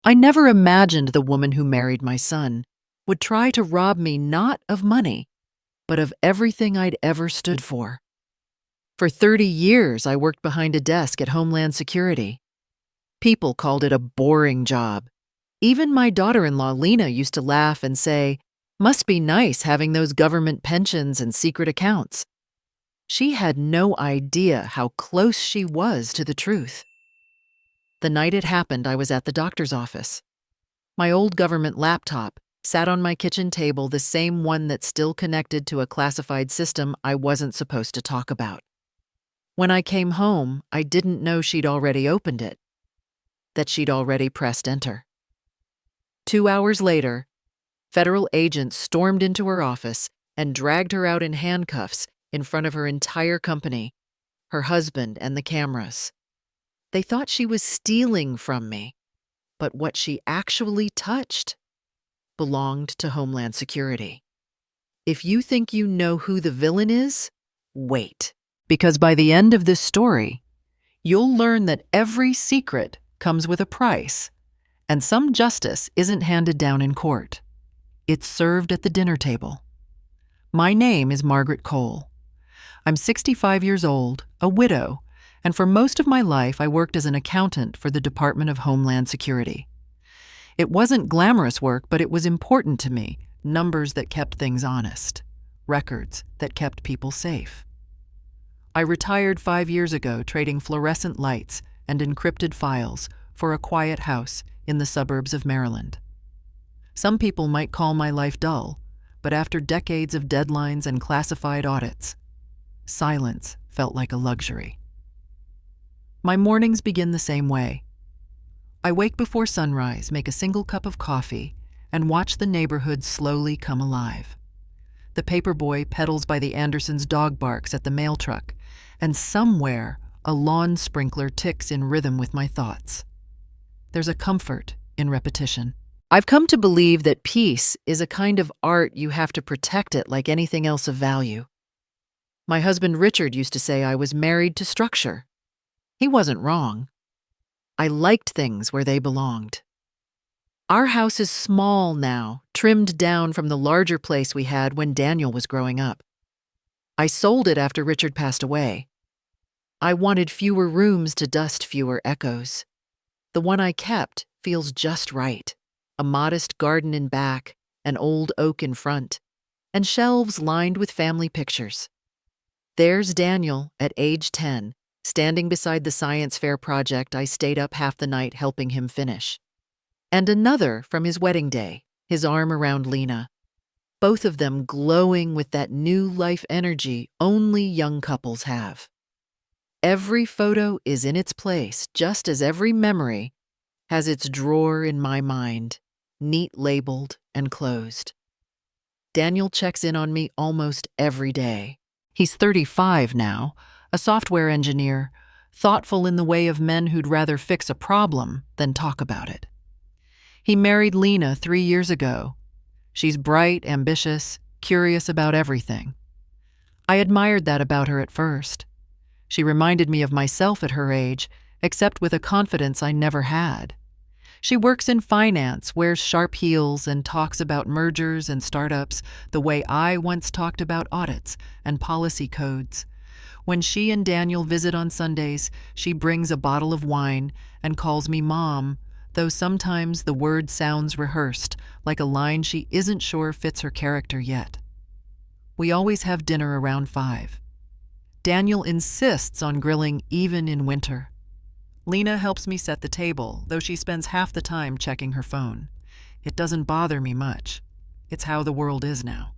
I never imagined the woman who married my son would try to rob me not of money, but of everything I'd ever stood for. For 30 years, I worked behind a desk at Homeland Security. People called it a boring job. Even my daughter-in-law, Lena, used to laugh and say, "Must be nice having those government pensions and secret accounts." She had no idea how close she was to the truth. The night it happened, I was at the doctor's office. My old government laptop sat on my kitchen table, the same one that's still connected to a classified system I wasn't supposed to talk about. When I came home, I didn't know she'd already opened it, that she'd already pressed enter. 2 hours later, federal agents stormed into her office and dragged her out in handcuffs in front of her entire company, her husband, and the cameras. They thought she was stealing from me, but what she actually touched belonged to Homeland Security. If you think you know who the villain is, wait. Because by the end of this story, you'll learn that every secret comes with a price, and some justice isn't handed down in court. It's served at the dinner table. My name is Margaret Cole. I'm 65 years old, a widow, and for most of my life I worked as an accountant for the Department of Homeland Security. It wasn't glamorous work, but it was important to me, numbers that kept things honest, records that kept people safe. I retired 5 years ago trading fluorescent lights and encrypted files for a quiet house in the suburbs of Maryland. Some people might call my life dull, but after decades of deadlines and classified audits, silence felt like a luxury. My mornings begin the same way. I wake before sunrise, make a single cup of coffee, and watch the neighborhood slowly come alive. The paperboy pedals by the Andersons' dog barks at the mail truck, and somewhere a lawn sprinkler ticks in rhythm with my thoughts. There's a comfort in repetition. I've come to believe that peace is a kind of art you have to protect it like anything else of value. My husband Richard used to say I was married to structure. He wasn't wrong. I liked things where they belonged. Our house is small now, trimmed down from the larger place we had when Daniel was growing up. I sold it after Richard passed away. I wanted fewer rooms to dust fewer echoes. The one I kept feels just right. A modest garden in back, an old oak in front, and shelves lined with family pictures. There's Daniel at age 10, standing beside the science fair project I stayed up half the night helping him finish. And another from his wedding day, his arm around Lena. Both of them glowing with that new life energy only young couples have. Every photo is in its place, just as every memory has its drawer in my mind, neat labeled and closed. Daniel checks in on me almost every day. He's 35 now, a software engineer, thoughtful in the way of men who'd rather fix a problem than talk about it. He married Lena 3 years ago. She's bright, ambitious, curious about everything. I admired that about her at first. She reminded me of myself at her age, except with a confidence I never had. She works in finance, wears sharp heels, and talks about mergers and startups the way I once talked about audits and policy codes. When she and Daniel visit on Sundays, she brings a bottle of wine and calls me Mom, though sometimes the word sounds rehearsed, like a line she isn't sure fits her character yet. We always have dinner around 5. Daniel insists on grilling even in winter. Lena helps me set the table, though she spends half the time checking her phone. It doesn't bother me much. It's how the world is now.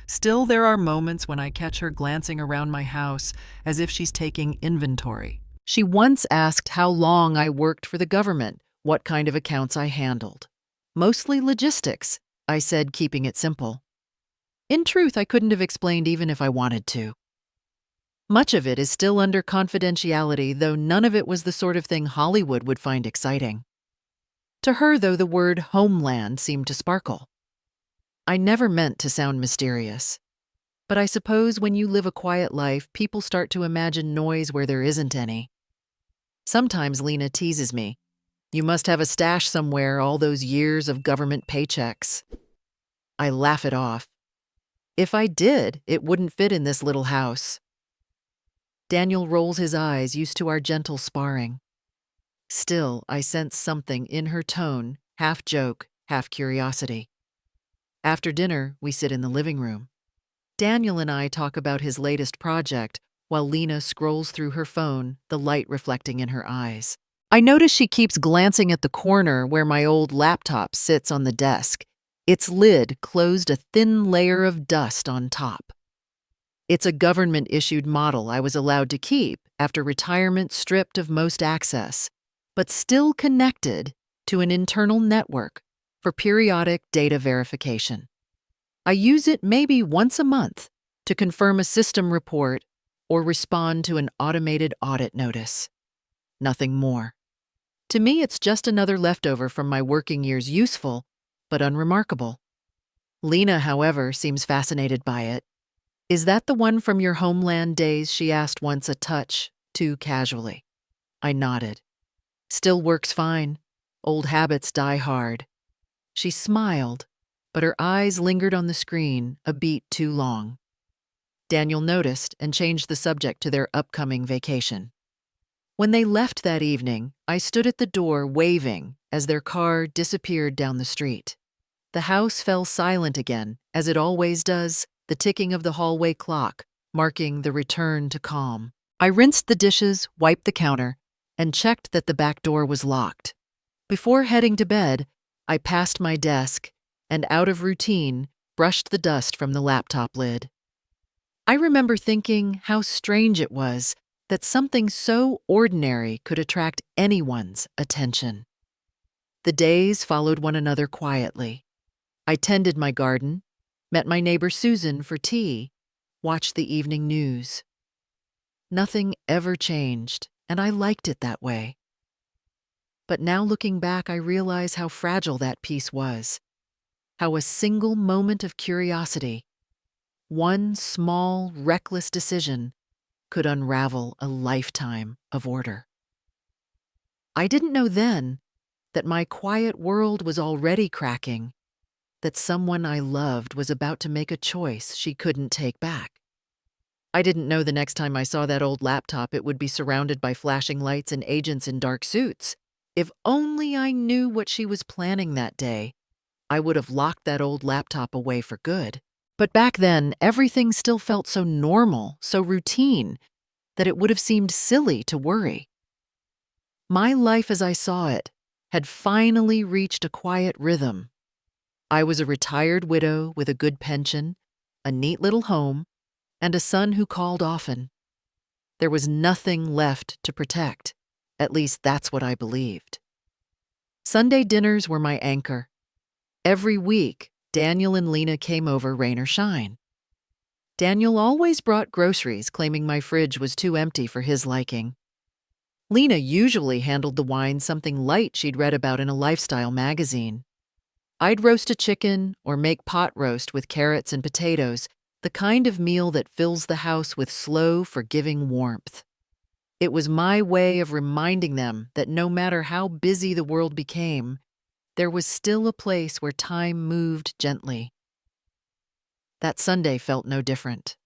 Still, there are moments when I catch her glancing around my house as if she's taking inventory. She once asked how long I worked for the government, what kind of accounts I handled. Mostly logistics, I said, keeping it simple. In truth, I couldn't have explained even if I wanted to. Much of it is still under confidentiality, though none of it was the sort of thing Hollywood would find exciting. To her, though, the word Homeland seemed to sparkle. I never meant to sound mysterious. But I suppose when you live a quiet life, people start to imagine noise where there isn't any. Sometimes Lena teases me. You must have a stash somewhere, all those years of government paychecks. I laugh it off. If I did, it wouldn't fit in this little house. Daniel rolls his eyes, used to our gentle sparring. Still, I sense something in her tone, half joke, half curiosity. After dinner, we sit in the living room. Daniel and I talk about his latest project while Lena scrolls through her phone, the light reflecting in her eyes. I notice she keeps glancing at the corner where my old laptop sits on the desk. Its lid closed a thin layer of dust on top. It's a government-issued model I was allowed to keep after retirement, stripped of most access, but still connected to an internal network for periodic data verification. I use it maybe once a month to confirm a system report or respond to an automated audit notice. Nothing more. To me, it's just another leftover from my working years, useful but unremarkable. Lena, however, seems fascinated by it. Is that the one from your Homeland days? She asked once, a touch too casually. I nodded. Still works fine. Old habits die hard. She smiled, but her eyes lingered on the screen a beat too long. Daniel noticed and changed the subject to their upcoming vacation. When they left that evening, I stood at the door waving as their car disappeared down the street. The house fell silent again, as it always does, the ticking of the hallway clock marking the return to calm. I rinsed the dishes, wiped the counter, and checked that the back door was locked. Before heading to bed, I passed my desk and, out of routine, brushed the dust from the laptop lid. I remember thinking how strange it was that something so ordinary could attract anyone's attention. The days followed one another quietly. I tended my garden, met my neighbor Susan for tea, watched the evening news. Nothing ever changed, and I liked it that way. But now looking back, I realize how fragile that peace was, how a single moment of curiosity, one small, reckless decision, could unravel a lifetime of order. I didn't know then that my quiet world was already cracking, that someone I loved was about to make a choice she couldn't take back. I didn't know the next time I saw that old laptop it would be surrounded by flashing lights and agents in dark suits. If only I knew what she was planning that day, I would have locked that old laptop away for good. But back then, everything still felt so normal, so routine, that it would have seemed silly to worry. My life as I saw it had finally reached a quiet rhythm. I was a retired widow with a good pension, a neat little home, and a son who called often. There was nothing left to protect. At least that's what I believed. Sunday dinners were my anchor. Every week, Daniel and Lena came over, rain or shine. Daniel always brought groceries, claiming my fridge was too empty for his liking. Lena usually handled the wine, something light she'd read about in a lifestyle magazine. I'd roast a chicken or make pot roast with carrots and potatoes, the kind of meal that fills the house with slow, forgiving warmth. It was my way of reminding them that no matter how busy the world became, there was still a place where time moved gently. That Sunday felt no different.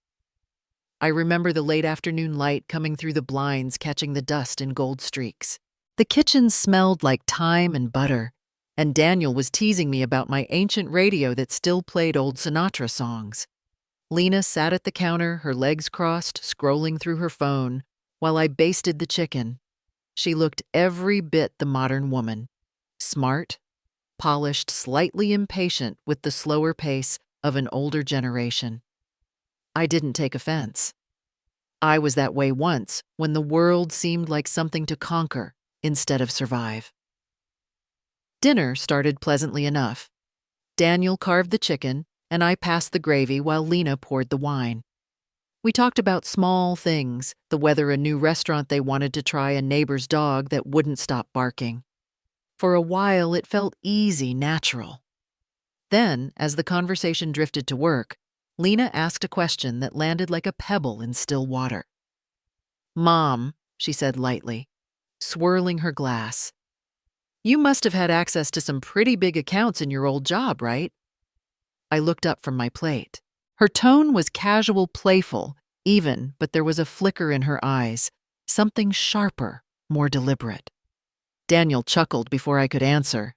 I remember the late afternoon light coming through the blinds, catching the dust in gold streaks. The kitchen smelled like thyme and butter, and Daniel was teasing me about my ancient radio that still played old Sinatra songs. Lena sat at the counter, her legs crossed, scrolling through her phone, while I basted the chicken. She looked every bit the modern woman. Smart, polished, slightly impatient with the slower pace of an older generation. I didn't take offense. I was that way once, when the world seemed like something to conquer instead of survive. Dinner started pleasantly enough. Daniel carved the chicken, and I passed the gravy while Lena poured the wine. We talked about small things, the weather, a new restaurant they wanted to try, a neighbor's dog that wouldn't stop barking. For a while, it felt easy, natural. Then, as the conversation drifted to work, Lena asked a question that landed like a pebble in still water. "Mom," she said lightly, swirling her glass, You must have had access to some pretty big accounts in your old job, right? I looked up from my plate. Her tone was casual, playful, even, but there was a flicker in her eyes, something sharper, more deliberate. Daniel chuckled before I could answer.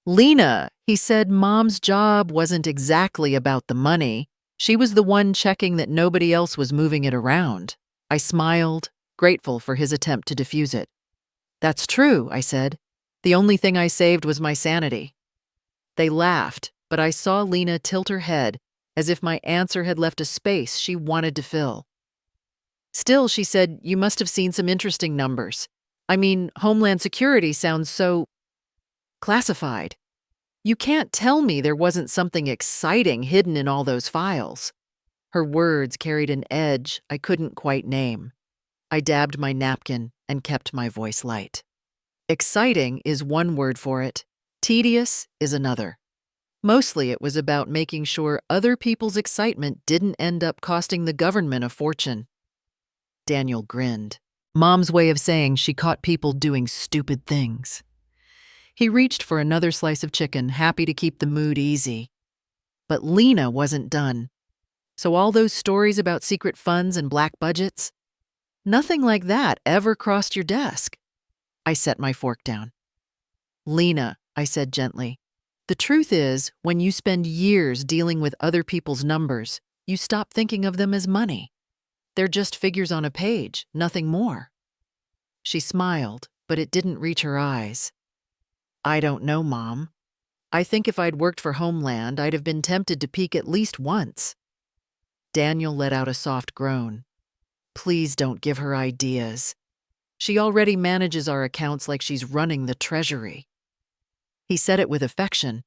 Lena, he said Mom's job wasn't exactly about the money. She was the one checking that nobody else was moving it around. I smiled, grateful for his attempt to diffuse it. That's true, I said. The only thing I saved was my sanity. They laughed, but I saw Lena tilt her head, as if my answer had left a space she wanted to fill. Still, she said, you must have seen some interesting numbers. I mean, Homeland Security sounds so classified. You can't tell me there wasn't something exciting hidden in all those files. Her words carried an edge I couldn't quite name. I dabbed my napkin and kept my voice light. Exciting is one word for it. Tedious is another. Mostly it was about making sure other people's excitement didn't end up costing the government a fortune. Daniel grinned. Mom's way of saying she caught people doing stupid things. He reached for another slice of chicken, happy to keep the mood easy. But Lena wasn't done. So all those stories about secret funds and black budgets? Nothing like that ever crossed your desk. I set my fork down. Lena, I said gently, the truth is, when you spend years dealing with other people's numbers, you stop thinking of them as money. They're just figures on a page, nothing more. She smiled, but it didn't reach her eyes. I don't know, Mom. I think if I'd worked for Homeland, I'd have been tempted to peek at least once. Daniel let out a soft groan. Please don't give her ideas. She already manages our accounts like she's running the treasury. He said it with affection,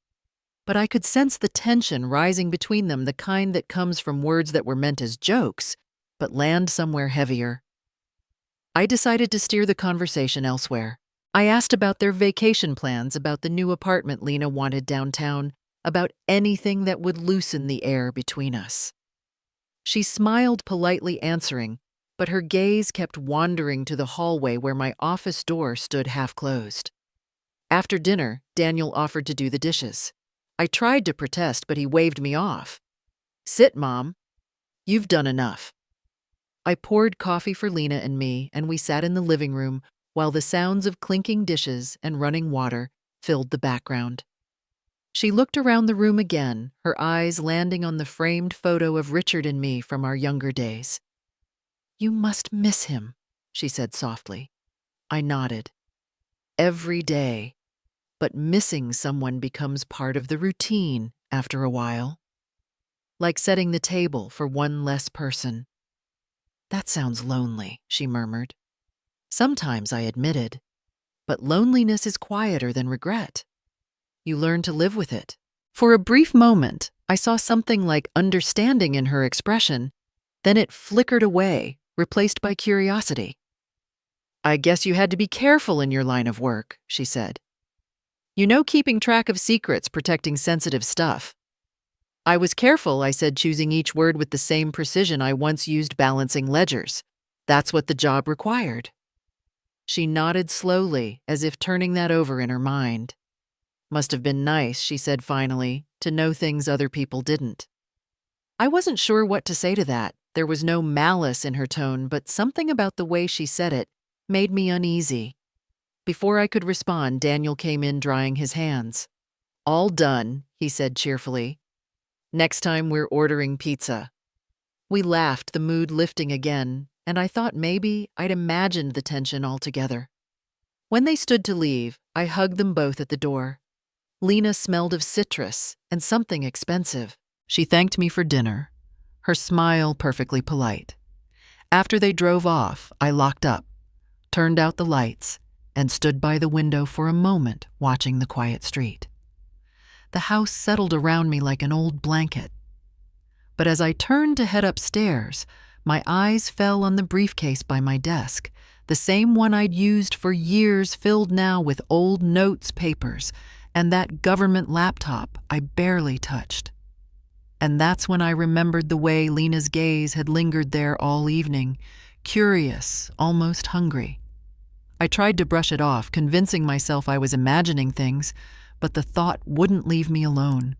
but I could sense the tension rising between them, the kind that comes from words that were meant as jokes, but land somewhere heavier. I decided to steer the conversation elsewhere. I asked about their vacation plans, about the new apartment Lena wanted downtown, about anything that would loosen the air between us. She smiled, politely answering, but her gaze kept wandering to the hallway where my office door stood half-closed. After dinner, Daniel offered to do the dishes. I tried to protest, but he waved me off. Sit, Mom. You've done enough. I poured coffee for Lena and me, and we sat in the living room while the sounds of clinking dishes and running water filled the background. She looked around the room again, her eyes landing on the framed photo of Richard and me from our younger days. You must miss him, she said softly. I nodded. Every day. But missing someone becomes part of the routine after a while. Like setting the table for one less person. That sounds lonely, she murmured. Sometimes, I admitted. But loneliness is quieter than regret. You learn to live with it. For a brief moment, I saw something like understanding in her expression. Then it flickered away, replaced by curiosity. I guess you had to be careful in your line of work, she said. You know, keeping track of secrets, protecting sensitive stuff. I was careful, I said, choosing each word with the same precision I once used balancing ledgers. That's what the job required. She nodded slowly, as if turning that over in her mind. Must have been nice, she said finally, to know things other people didn't. I wasn't sure what to say to that. There was no malice in her tone, but something about the way she said it made me uneasy. Before I could respond, Daniel came in drying his hands. All done, he said cheerfully. Next time we're ordering pizza. We laughed, the mood lifting again, and I thought maybe I'd imagined the tension altogether. When they stood to leave, I hugged them both at the door. Lena smelled of citrus and something expensive. She thanked me for dinner, her smile perfectly polite. After they drove off, I locked up, turned out the lights, and stood by the window for a moment watching the quiet street. The house settled around me like an old blanket. But as I turned to head upstairs, my eyes fell on the briefcase by my desk, the same one I'd used for years, filled now with old notes, papers, and that government laptop I barely touched. And that's when I remembered the way Lena's gaze had lingered there all evening, curious, almost hungry. I tried to brush it off, convincing myself I was imagining things, but the thought wouldn't leave me alone.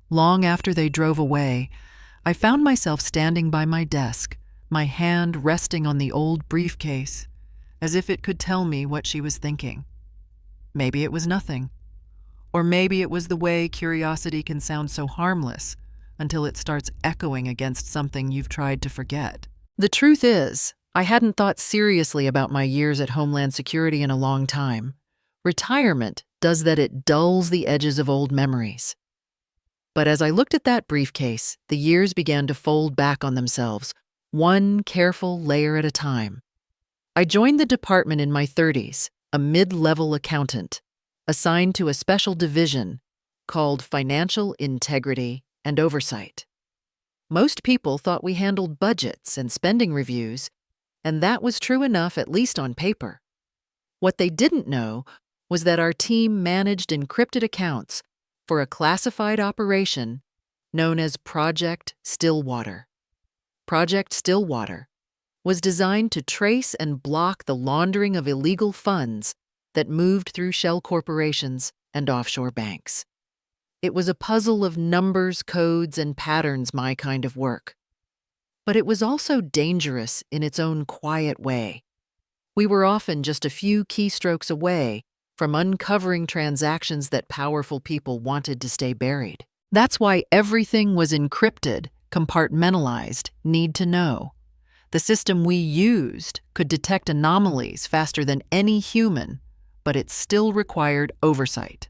Long after they drove away, I found myself standing by my desk, my hand resting on the old briefcase, as if it could tell me what she was thinking. Maybe it was nothing. Or maybe it was the way curiosity can sound so harmless until it starts echoing against something you've tried to forget. The truth is, I hadn't thought seriously about my years at Homeland Security in a long time. Retirement does that. It dulls the edges of old memories. But as I looked at that briefcase, the years began to fold back on themselves, one careful layer at a time. I joined the department in my 30s, a mid-level accountant, assigned to a special division called Financial Integrity and Oversight. Most people thought we handled budgets and spending reviews, and that was true enough, at least on paper. What they didn't know was that our team managed encrypted accounts for a classified operation known as Project Stillwater. Project Stillwater was designed to trace and block the laundering of illegal funds that moved through shell corporations and offshore banks. It was a puzzle of numbers, codes, and patterns, my kind of work. But it was also dangerous in its own quiet way. We were often just a few keystrokes away from uncovering transactions that powerful people wanted to stay buried. That's why everything was encrypted, compartmentalized, need to know. The system we used could detect anomalies faster than any human, but it still required oversight.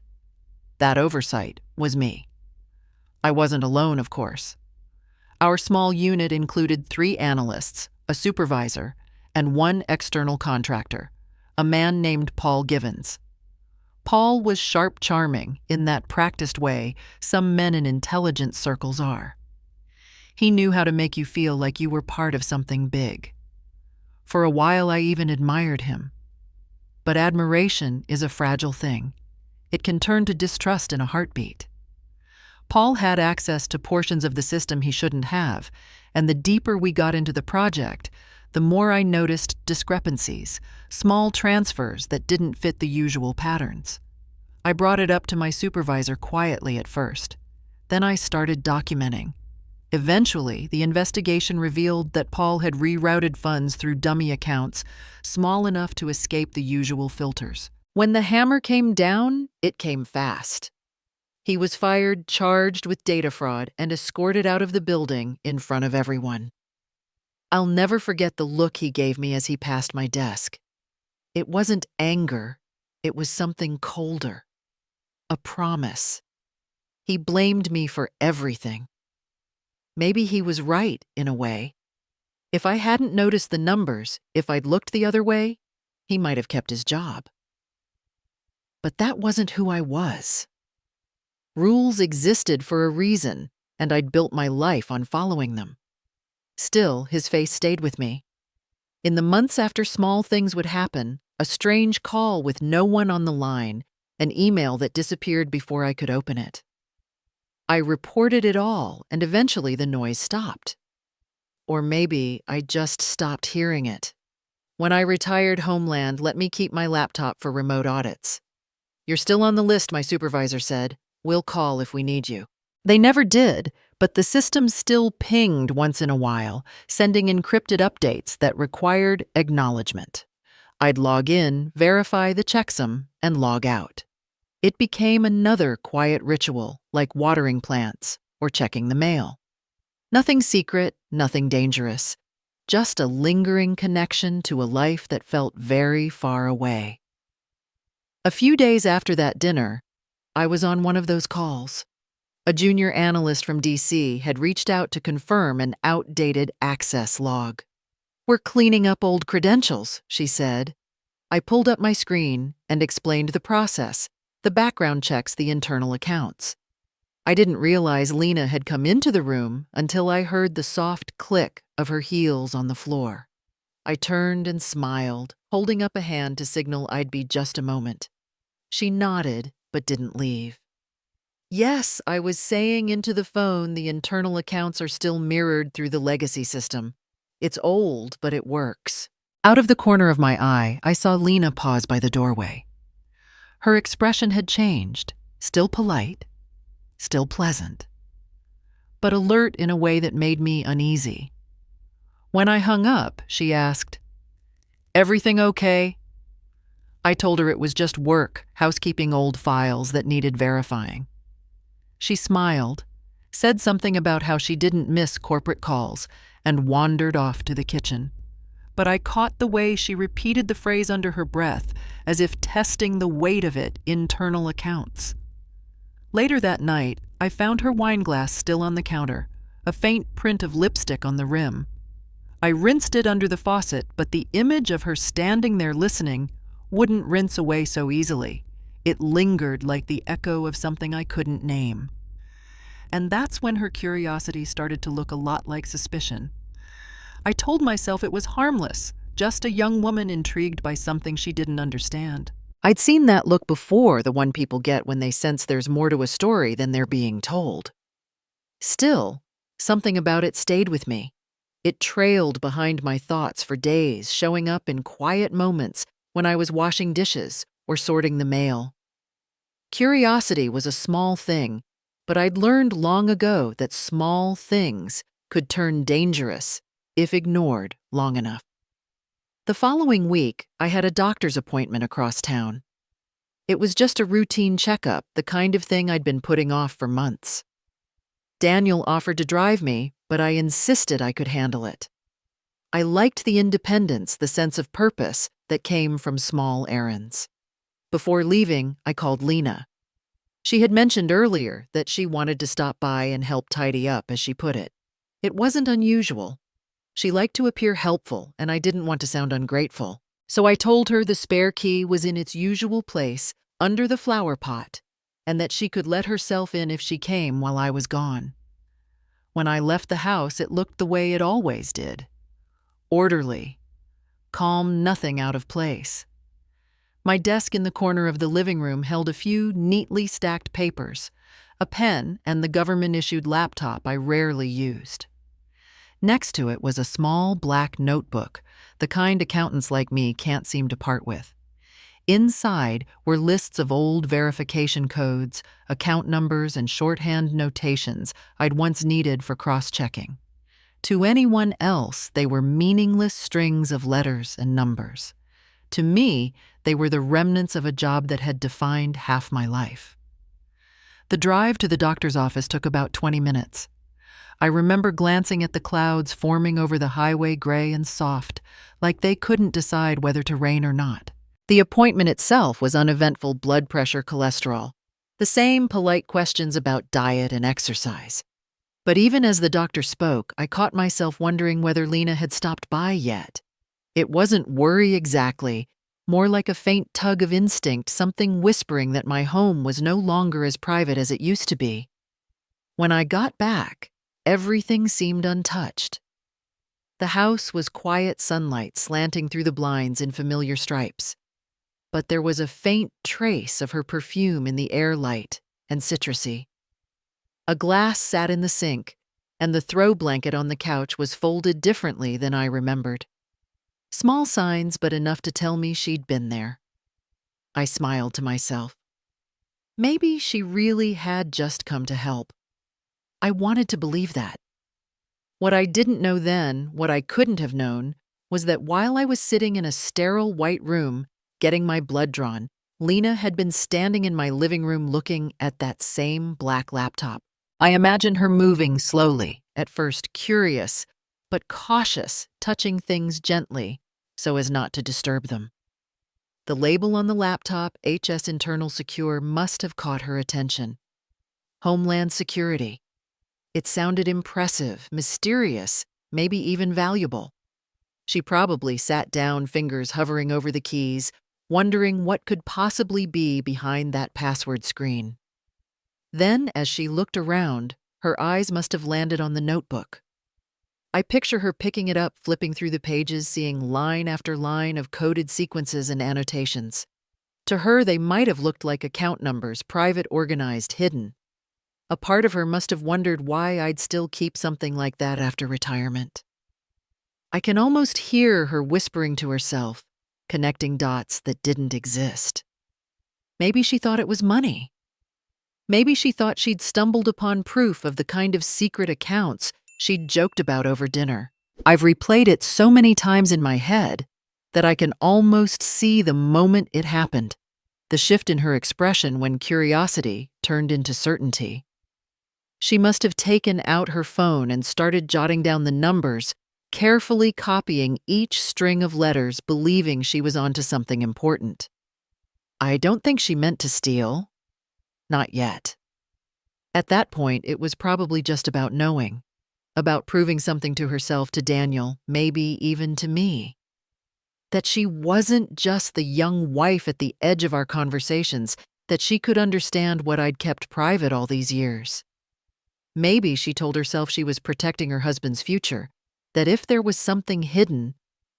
That oversight was me. I wasn't alone, of course. Our small unit included 3 analysts, a supervisor, and 1 external contractor, a man named Paul Givens. Paul was sharp charming in that practiced way some men in intelligence circles are. He knew how to make you feel like you were part of something big. For a while, I even admired him. But admiration is a fragile thing. It can turn to distrust in a heartbeat. Paul had access to portions of the system he shouldn't have, and the deeper we got into the project, the more I noticed discrepancies, small transfers that didn't fit the usual patterns. I brought it up to my supervisor quietly at first. Then I started documenting. Eventually, the investigation revealed that Paul had rerouted funds through dummy accounts, small enough to escape the usual filters. When the hammer came down, it came fast. He was fired, charged with data fraud, and escorted out of the building in front of everyone. I'll never forget the look he gave me as he passed my desk. It wasn't anger, it was something colder. A promise. He blamed me for everything. Maybe he was right, in a way. If I hadn't noticed the numbers, if I'd looked the other way, he might have kept his job. But that wasn't who I was. Rules existed for a reason, and I'd built my life on following them. Still, his face stayed with me. In the months after small things would happen, a strange call with no one on the line, an email that disappeared before I could open it. I reported it all, and eventually the noise stopped. Or maybe I just stopped hearing it. When I retired, Homeland let me keep my laptop for remote audits. "You're still on the list," my supervisor said. "We'll call if we need you." They never did, but the system still pinged once in a while, sending encrypted updates that required acknowledgement. I'd log in, verify the checksum, and log out. It became another quiet ritual, like watering plants or checking the mail. Nothing secret, nothing dangerous, just a lingering connection to a life that felt very far away. A few days after that dinner, I was on one of those calls. A junior analyst from DC had reached out to confirm an outdated access log. "We're cleaning up old credentials," she said. I pulled up my screen and explained the process. The background checks the internal accounts. I didn't realize Lena had come into the room until I heard the soft click of her heels on the floor. I turned and smiled, holding up a hand to signal I'd be just a moment. She nodded, but didn't leave. Yes, I was saying into the phone, the internal accounts are still mirrored through the legacy system. It's old, but it works. Out of the corner of my eye, I saw Lena pause by the doorway. Her expression had changed, still polite, still pleasant, but alert in a way that made me uneasy. When I hung up, she asked, "Everything okay?" I told her it was just work, housekeeping old files that needed verifying. She smiled, said something about how she didn't miss corporate calls, and wandered off to the kitchen. But I caught the way she repeated the phrase under her breath, as if testing the weight of it, internal accounts. Later that night, I found her wine glass still on the counter, a faint print of lipstick on the rim. I rinsed it under the faucet, but the image of her standing there listening wouldn't rinse away so easily. It lingered like the echo of something I couldn't name. And that's when her curiosity started to look a lot like suspicion. I told myself it was harmless, just a young woman intrigued by something she didn't understand. I'd seen that look before, the one people get when they sense there's more to a story than they're being told. Still, something about it stayed with me. It trailed behind my thoughts for days, showing up in quiet moments when I was washing dishes or sorting the mail. Curiosity was a small thing, but I'd learned long ago that small things could turn dangerous if ignored long enough. The following week, I had a doctor's appointment across town. It was just a routine checkup, the kind of thing I'd been putting off for months. Daniel offered to drive me, but I insisted I could handle it. I liked the independence, the sense of purpose that came from small errands. Before leaving, I called Lena. She had mentioned earlier that she wanted to stop by and help tidy up, as she put it. It wasn't unusual. She liked to appear helpful, and I didn't want to sound ungrateful. So I told her the spare key was in its usual place, under the flower pot, and that she could let herself in if she came while I was gone. When I left the house, it looked the way it always did. Orderly, calm, nothing out of place. My desk in the corner of the living room held a few neatly stacked papers, a pen, and the government-issued laptop I rarely used. Next to it was a small black notebook, the kind accountants like me can't seem to part with. Inside were lists of old verification codes, account numbers, and shorthand notations I'd once needed for cross-checking. To anyone else, they were meaningless strings of letters and numbers. To me, they were the remnants of a job that had defined half my life. The drive to the doctor's office took about 20 minutes. I remember glancing at the clouds forming over the highway, gray and soft, like they couldn't decide whether to rain or not. The appointment itself was uneventful: blood pressure, cholesterol, the same polite questions about diet and exercise. But even as the doctor spoke, I caught myself wondering whether Lena had stopped by yet. It wasn't worry exactly, more like a faint tug of instinct, something whispering that my home was no longer as private as it used to be. When I got back, everything seemed untouched. The house was quiet sunlight slanting through the blinds in familiar stripes. But there was a faint trace of her perfume in the air, light and citrusy. A glass sat in the sink, and the throw blanket on the couch was folded differently than I remembered. Small signs, but enough to tell me she'd been there. I smiled to myself. Maybe she really had just come to help. I wanted to believe that. What I didn't know then, what I couldn't have known, was that while I was sitting in a sterile white room, getting my blood drawn, Lena had been standing in my living room looking at that same black laptop. I imagined her moving slowly, at first curious, but cautious, touching things gently so as not to disturb them. The label on the laptop, HS Internal Secure, must have caught her attention. Homeland Security. It sounded impressive, mysterious, maybe even valuable. She probably sat down, fingers hovering over the keys, wondering what could possibly be behind that password screen. Then, as she looked around, her eyes must have landed on the notebook. I picture her picking it up, flipping through the pages, seeing line after line of coded sequences and annotations. To her, they might have looked like account numbers, private, organized, hidden. A part of her must have wondered why I'd still keep something like that after retirement. I can almost hear her whispering to herself, connecting dots that didn't exist. Maybe she thought it was money. Maybe she thought she'd stumbled upon proof of the kind of secret accounts she'd joked about over dinner. I've replayed it so many times in my head that I can almost see the moment it happened, the shift in her expression when curiosity turned into certainty. She must have taken out her phone and started jotting down the numbers, carefully copying each string of letters, believing she was onto something important. I don't think she meant to steal. Not yet. At that point, it was probably just about knowing, about proving something to herself, to Daniel, maybe even to me. That she wasn't just the young wife at the edge of our conversations, that she could understand what I'd kept private all these years. Maybe she told herself she was protecting her husband's future, that if there was something hidden,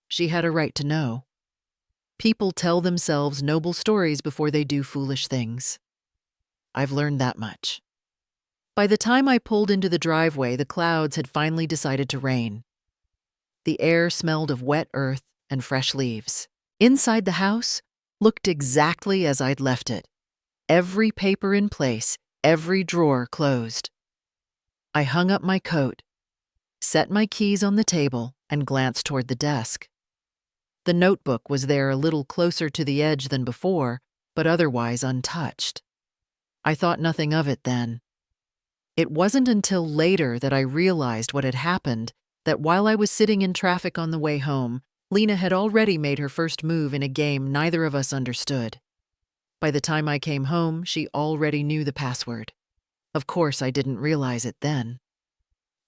she had a right to know. People tell themselves noble stories before they do foolish things. I've learned that much. By the time I pulled into the driveway, the clouds had finally decided to rain. The air smelled of wet earth and fresh leaves. Inside the house looked exactly as I'd left it. Every paper in place, every drawer closed. I hung up my coat, set my keys on the table, and glanced toward the desk. The notebook was there, a little closer to the edge than before, but otherwise untouched. I thought nothing of it then. It wasn't until later that I realized what had happened, that while I was sitting in traffic on the way home, Lena had already made her first move in a game neither of us understood. By the time I came home, she already knew the password. Of course, I didn't realize it then.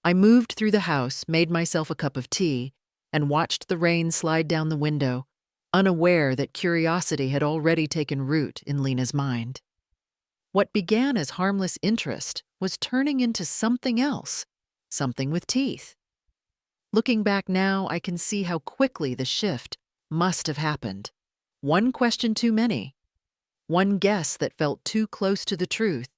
I moved through the house, made myself a cup of tea, and watched the rain slide down the window, unaware that curiosity had already taken root in Lena's mind. What began as harmless interest was turning into something else, something with teeth. Looking back now, I can see how quickly the shift must have happened. One question too many, one guess that felt too close to the truth,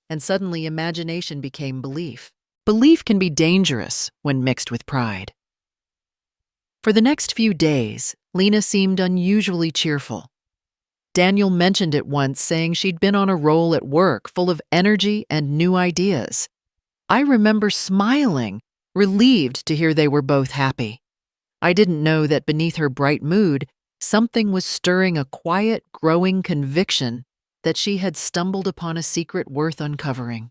and suddenly imagination became belief. Belief can be dangerous when mixed with pride. For the next few days, Lena seemed unusually cheerful. Daniel mentioned it once, saying she'd been on a roll at work, full of energy and new ideas. I remember smiling, relieved to hear they were both happy. I didn't know that beneath her bright mood, something was stirring, a quiet, growing conviction that she had stumbled upon a secret worth uncovering.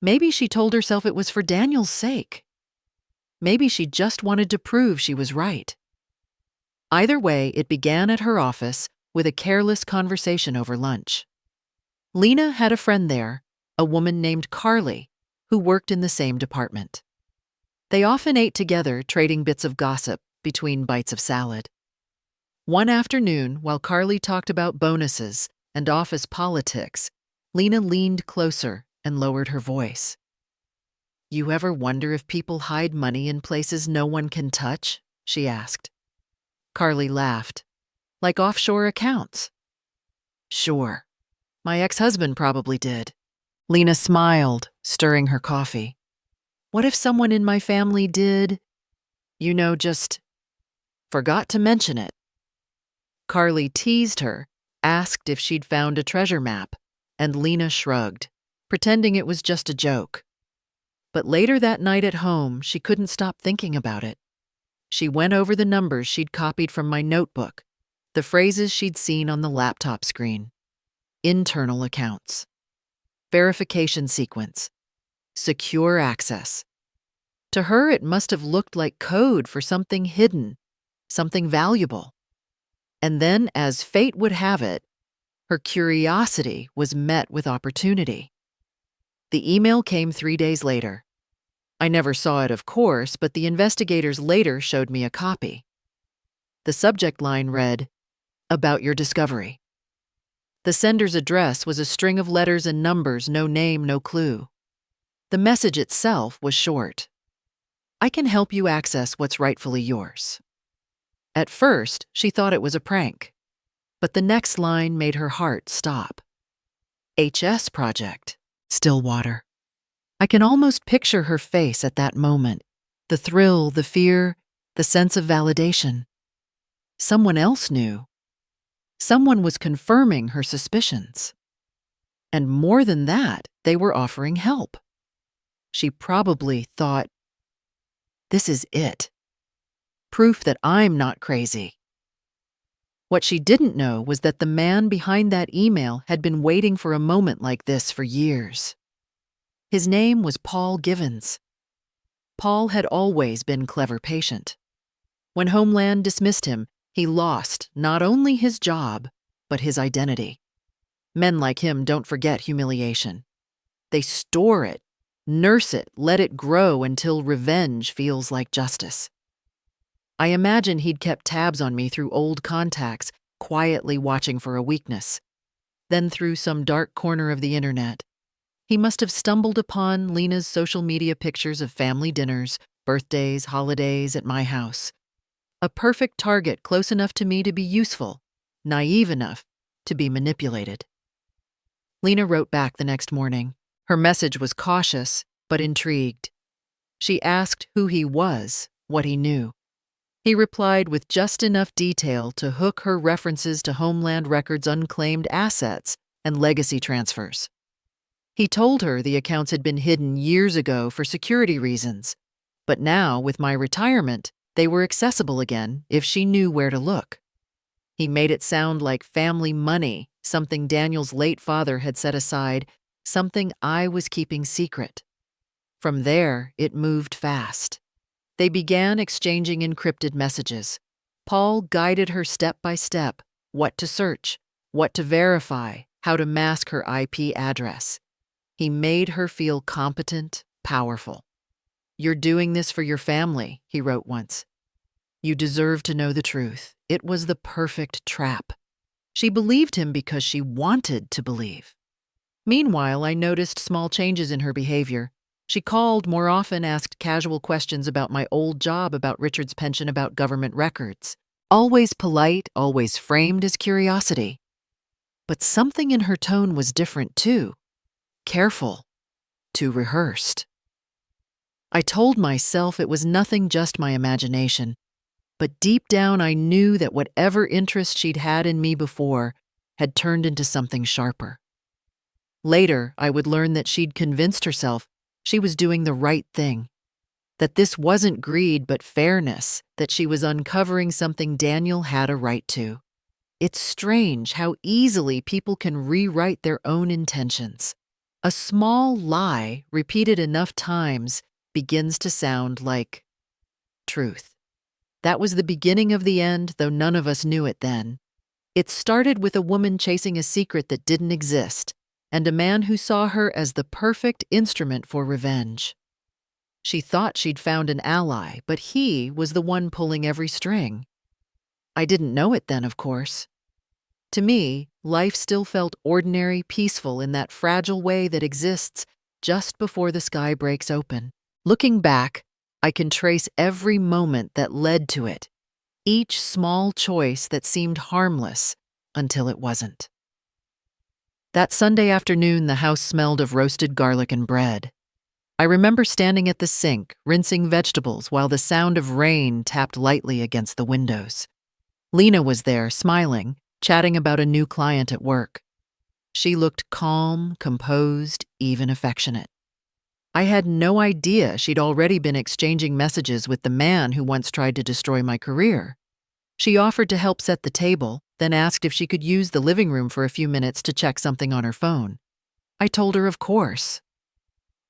Maybe she told herself it was for Daniel's sake. Maybe she just wanted to prove she was right. Either way, it began at her office with a careless conversation over lunch. Lena had a friend there, a woman named Carly, who worked in the same department. They often ate together, trading bits of gossip between bites of salad. One afternoon, while Carly talked about bonuses and office politics, Lena leaned closer and lowered her voice. "You ever wonder if people hide money in places no one can touch?" she asked. Carly laughed. "Like offshore accounts?" "Sure. My ex-husband probably did." Lena smiled, stirring her coffee. "What if someone in my family did, just forgot to mention it?" Carly teased her, asked if she'd found a treasure map, and Lena shrugged, pretending it was just a joke. But later that night at home, she couldn't stop thinking about it. She went over the numbers she'd copied from my notebook, the phrases she'd seen on the laptop screen. Internal accounts. Verification sequence. Secure access. To her, it must have looked like code for something hidden, something valuable. And then, as fate would have it, her curiosity was met with opportunity. The email came 3 days later. I never saw it, of course, but the investigators later showed me a copy. The subject line read, "About your discovery." The sender's address was a string of letters and numbers, no name, no clue. The message itself was short. "I can help you access what's rightfully yours." At first, she thought it was a prank, but the next line made her heart stop. "HS Project, Stillwater." I can almost picture her face at that moment, the thrill, the fear, The sense of validation. Someone else knew. Someone was confirming her suspicions. And more than that, they were offering help. She probably thought, this is it. Proof that I'm not crazy. What she didn't know was that the man behind that email had been waiting for a moment like this for years. His name was Paul Givens. Paul had always been clever patient. When Homeland dismissed him, he lost not only his job, but his identity. Men like him don't forget humiliation. They store it, nurse it, let it grow until revenge feels like justice. I imagine he'd kept tabs on me through old contacts, quietly watching for a weakness. Then through some dark corner of the internet, he must have stumbled upon Lena's social media pictures of family dinners, birthdays, holidays at my house. A perfect target close enough to me to be useful, naive enough to be manipulated. Lena wrote back the next morning. Her message was cautious, but intrigued. She asked who he was, what he knew. He replied with just enough detail to hook her references to Homeland Records' unclaimed assets and legacy transfers. He told her the accounts had been hidden years ago for security reasons, but now, with my retirement, they were accessible again if she knew where to look. He made it sound like family money, something Daniel's late father had set aside, something I was keeping secret. From there, it moved fast. They began exchanging encrypted messages. Paul guided her step by step, what to search, what to verify, how to mask her IP address. He made her feel competent, powerful. "You're doing this for your family," he wrote once. "You deserve to know the truth." It was the perfect trap. She believed him because she wanted to believe. Meanwhile, I noticed small changes in her behavior. She called more often, asked casual questions about my old job, about Richard's pension, about government records. Always polite, always framed as curiosity. But something in her tone was different too. Careful. Too rehearsed. I told myself it was nothing, just my imagination. But deep down I knew that whatever interest she'd had in me before had turned into something sharper. Later, I would learn that she'd convinced herself she was doing the right thing, that this wasn't greed but fairness, that she was uncovering something Daniel had a right to. It's strange how easily people can rewrite their own intentions. A small lie repeated enough times begins to sound like truth. That was the beginning of the end, though none of us knew it then. It started with a woman chasing a secret that didn't exist, and a man who saw her as the perfect instrument for revenge. She thought she'd found an ally, but he was the one pulling every string. I didn't know it then, of course. To me, life still felt ordinary, peaceful in that fragile way that exists just before the sky breaks open. Looking back, I can trace every moment that led to it, each small choice that seemed harmless until it wasn't. That Sunday afternoon, the house smelled of roasted garlic and bread. I remember standing at the sink, rinsing vegetables while the sound of rain tapped lightly against the windows. Lena was there, smiling, chatting about a new client at work. She looked calm, composed, even affectionate. I had no idea she'd already been exchanging messages with the man who once tried to destroy my career. She offered to help set the table, then asked if she could use the living room for a few minutes to check something on her phone. I told her of course.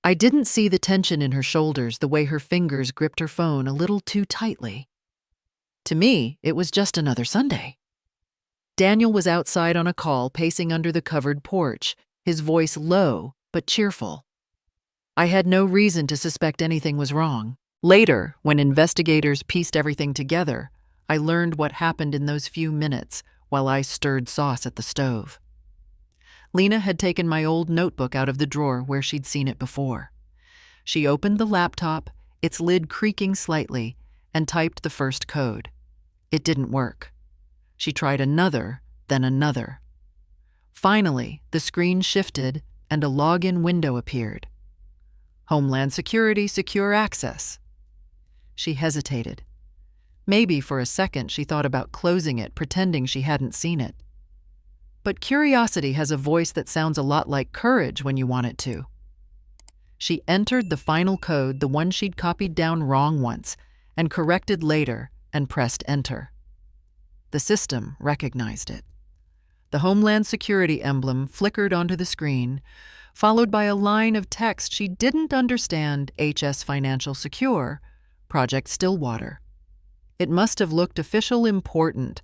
I didn't see the tension in her shoulders, the way her fingers gripped her phone a little too tightly. To me, it was just another Sunday. Daniel was outside on a call, pacing under the covered porch, his voice low but cheerful. I had no reason to suspect anything was wrong. Later, when investigators pieced everything together, I learned what happened in those few minutes while I stirred sauce at the stove. Lena had taken my old notebook out of the drawer where she'd seen it before. She opened the laptop, its lid creaking slightly, and typed the first code. It didn't work. She tried another, then another. Finally, the screen shifted and a login window appeared. Homeland Security, secure access. She hesitated. Maybe for a second she thought about closing it, pretending she hadn't seen it. But curiosity has a voice that sounds a lot like courage when you want it to. She entered the final code, the one she'd copied down wrong once, and corrected later, and pressed enter. The system recognized it. The Homeland Security emblem flickered onto the screen, followed by a line of text she didn't understand: HS Financial Secure, Project Stillwater. It must have looked official, important,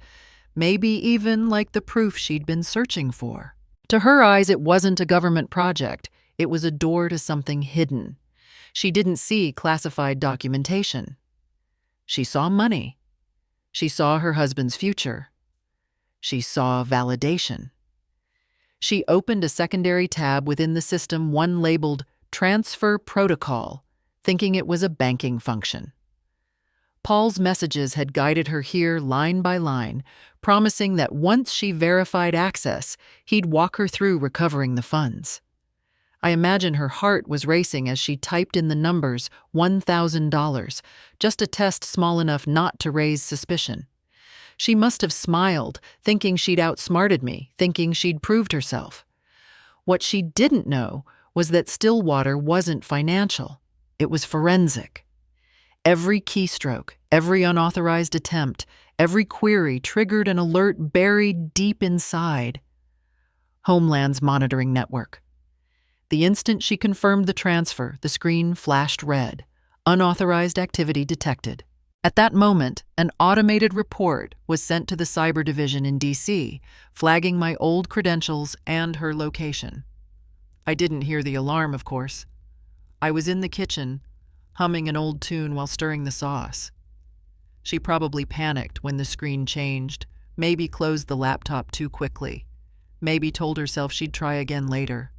maybe even like the proof she'd been searching for. To her eyes, it wasn't a government project. It was a door to something hidden. She didn't see classified documentation. She saw money. She saw her husband's future. She saw validation. She opened a secondary tab within the system, one labeled Transfer Protocol, thinking it was a banking function. Paul's messages had guided her here line by line, promising that once she verified access, he'd walk her through recovering the funds. I imagine her heart was racing as she typed in the numbers: $1,000, just a test small enough not to raise suspicion. She must have smiled, thinking she'd outsmarted me, thinking she'd proved herself. What she didn't know was that Stillwater wasn't financial. It was forensic. Every keystroke, every unauthorized attempt, every query triggered an alert buried deep inside Homeland's monitoring network. The instant she confirmed the transfer, the screen flashed red. Unauthorized activity detected. At that moment, an automated report was sent to the Cyber Division in D.C., flagging my old credentials and her location. I didn't hear the alarm, of course. I was in the kitchen, humming an old tune while stirring the sauce. She probably panicked when the screen changed, maybe closed the laptop too quickly, maybe told herself she'd try again later.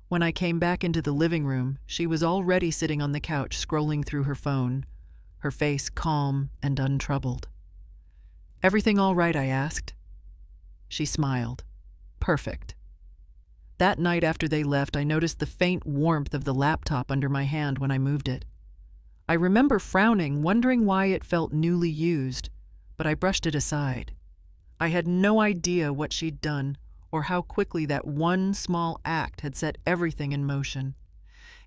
When I came back into the living room, she was already sitting on the couch scrolling through her phone, her face calm and untroubled. "Everything all right?" I asked. She smiled. "Perfect." That night after they left, I noticed the faint warmth of the laptop under my hand when I moved it. I remember frowning, wondering why it felt newly used, but I brushed it aside. I had no idea what she'd done, or how quickly that one small act had set everything in motion.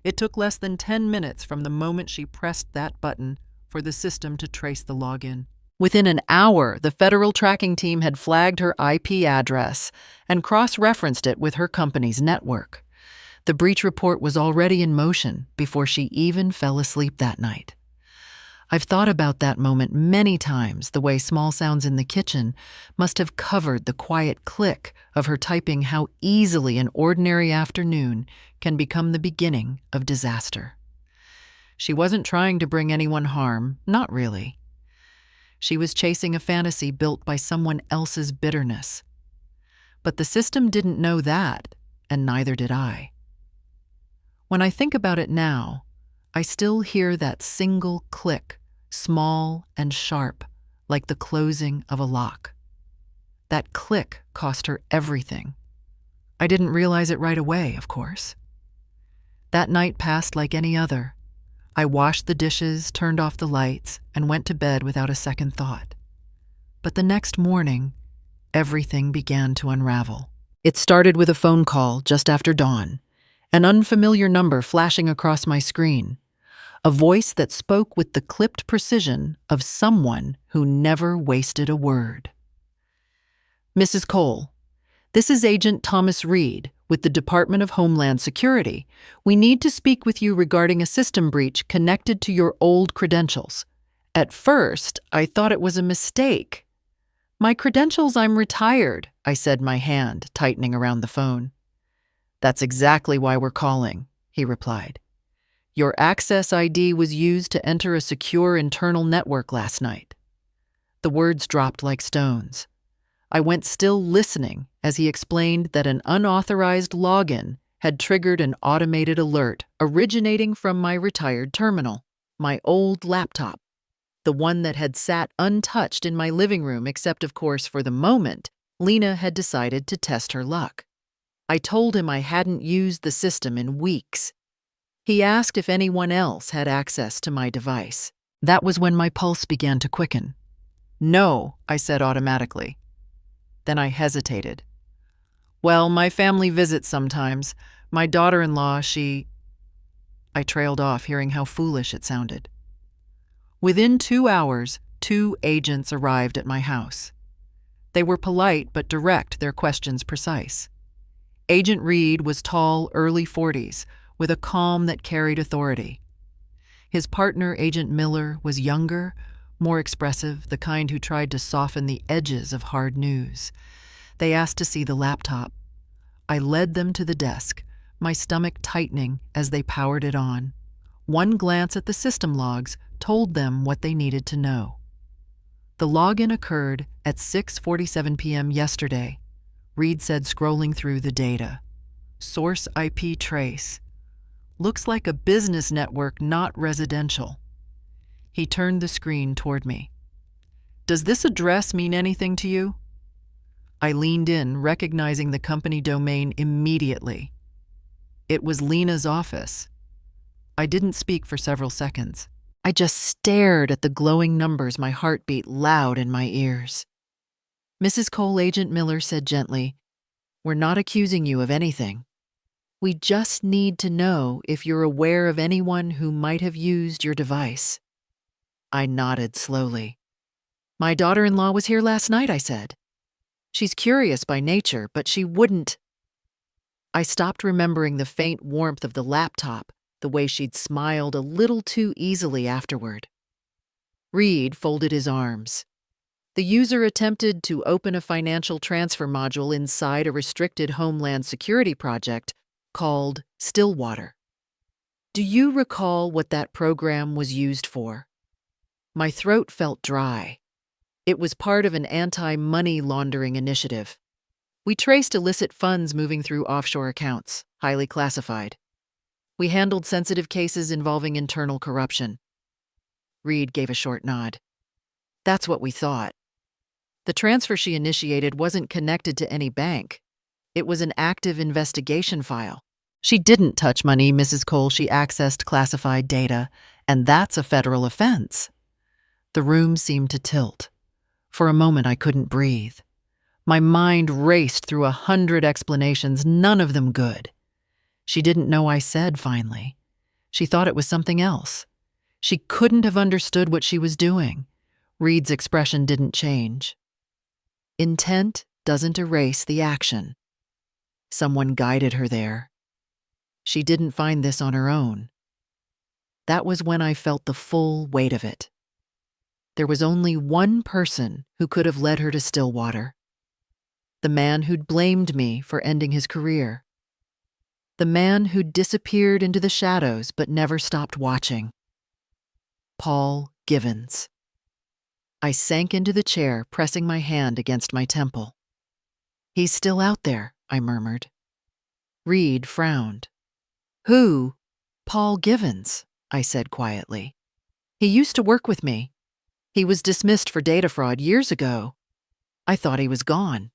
It took less than 10 minutes from the moment she pressed that button for the system to trace the login. Within an hour, the federal tracking team had flagged her IP address and cross-referenced it with her company's network. The breach report was already in motion before she even fell asleep that night. I've thought about that moment many times, the way small sounds in the kitchen must have covered the quiet click of her typing, how easily an ordinary afternoon can become the beginning of disaster. She wasn't trying to bring anyone harm, not really. She was chasing a fantasy built by someone else's bitterness. But the system didn't know that, and neither did I. When I think about it now, I still hear that single click, small and sharp, like the closing of a lock. That click cost her everything. I didn't realize it right away, of course. That night passed like any other. I washed the dishes, turned off the lights, and went to bed without a second thought. But the next morning, everything began to unravel. It started with a phone call just after dawn, an unfamiliar number flashing across my screen, a voice that spoke with the clipped precision of someone who never wasted a word. "Mrs. Cole, this is Agent Thomas Reed with the Department of Homeland Security. We need to speak with you regarding a system breach connected to your old credentials. At first, I thought it was a mistake. My credentials, I'm retired," I said, my hand tightening around the phone. "That's exactly why we're calling," he replied. "Your access ID was used to enter a secure internal network last night." The words dropped like stones. I went still, listening as he explained that an unauthorized login had triggered an automated alert originating from my retired terminal, my old laptop, the one that had sat untouched in my living room, except, of course, for the moment, Lena had decided to test her luck. I told him I hadn't used the system in weeks. He asked if anyone else had access to my device. That was when my pulse began to quicken. "No," I said automatically. Then I hesitated. "Well, my family visits sometimes. My daughter-in-law, she—" I trailed off, hearing how foolish it sounded. Within 2 hours, 2 agents arrived at my house. They were polite but direct, their questions precise. Agent Reed was tall, early 40s, with a calm that carried authority. His partner, Agent Miller, was younger, more expressive, the kind who tried to soften the edges of hard news. They asked to see the laptop. I led them to the desk, my stomach tightening as they powered it on. One glance at the system logs told them what they needed to know. The login occurred at 6:47 p.m. yesterday, Reed said, scrolling through the data. Source IP trace. Looks like a business network, not residential. He turned the screen toward me. "Does this address mean anything to you?" I leaned in, recognizing the company domain immediately. It was Lena's office. I didn't speak for several seconds. I just stared at the glowing numbers, my heart beat loud in my ears. Mrs. Cole, Agent Miller said gently, "We're not accusing you of anything. We just need to know if you're aware of anyone who might have used your device." I nodded slowly. "My daughter-in-law was here last night," I said. "She's curious by nature, but she wouldn't—" I stopped, remembering the faint warmth of the laptop, the way she'd smiled a little too easily afterward. Reed folded his arms. The user attempted to open a financial transfer module inside a restricted Homeland security project called Stillwater. "Do you recall what that program was used for?" My throat felt dry. It was part of an anti-money laundering initiative. We traced illicit funds moving through offshore accounts, highly classified. We handled sensitive cases involving internal corruption. Reed gave a short nod. "That's what we thought. The transfer she initiated wasn't connected to any bank. It was an active investigation file. She didn't touch money, Mrs. Cole. She accessed classified data, and that's a federal offense." The room seemed to tilt. For a moment, I couldn't breathe. My mind raced through 100 explanations, none of them good. She didn't know I said, finally. She thought it was something else. She couldn't have understood what she was doing. Reed's expression didn't change. Intent doesn't erase the action. Someone guided her there. She didn't find this on her own. That was when I felt the full weight of it. There was only one person who could have led her to Stillwater. The man who'd blamed me for ending his career. The man who'd disappeared into the shadows but never stopped watching. Paul Givens. I sank into the chair, pressing my hand against my temple. "He's still out there," I murmured. Reed frowned. "Who?" "Paul Givens," I said quietly. "He used to work with me. He was dismissed for data fraud years ago. I thought he was gone."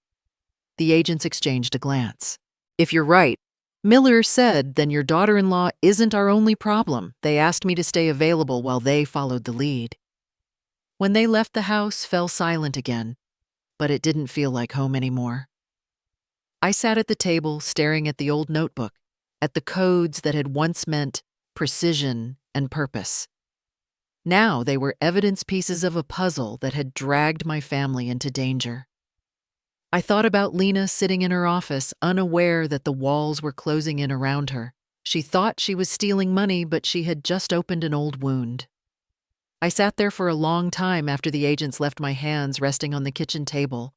The agents exchanged a glance. "If you're right," Miller said, "then your daughter-in-law isn't our only problem. They asked me to stay available while they followed the lead." When they left, the house fell silent again, but it didn't feel like home anymore. I sat at the table, staring at the old notebook, at the codes that had once meant precision and purpose. Now they were evidence pieces of a puzzle that had dragged my family into danger. I thought about Lena sitting in her office, unaware that the walls were closing in around her. She thought she was stealing money, but she had just opened an old wound. I sat there for a long time after the agents left, my hands resting on the kitchen table,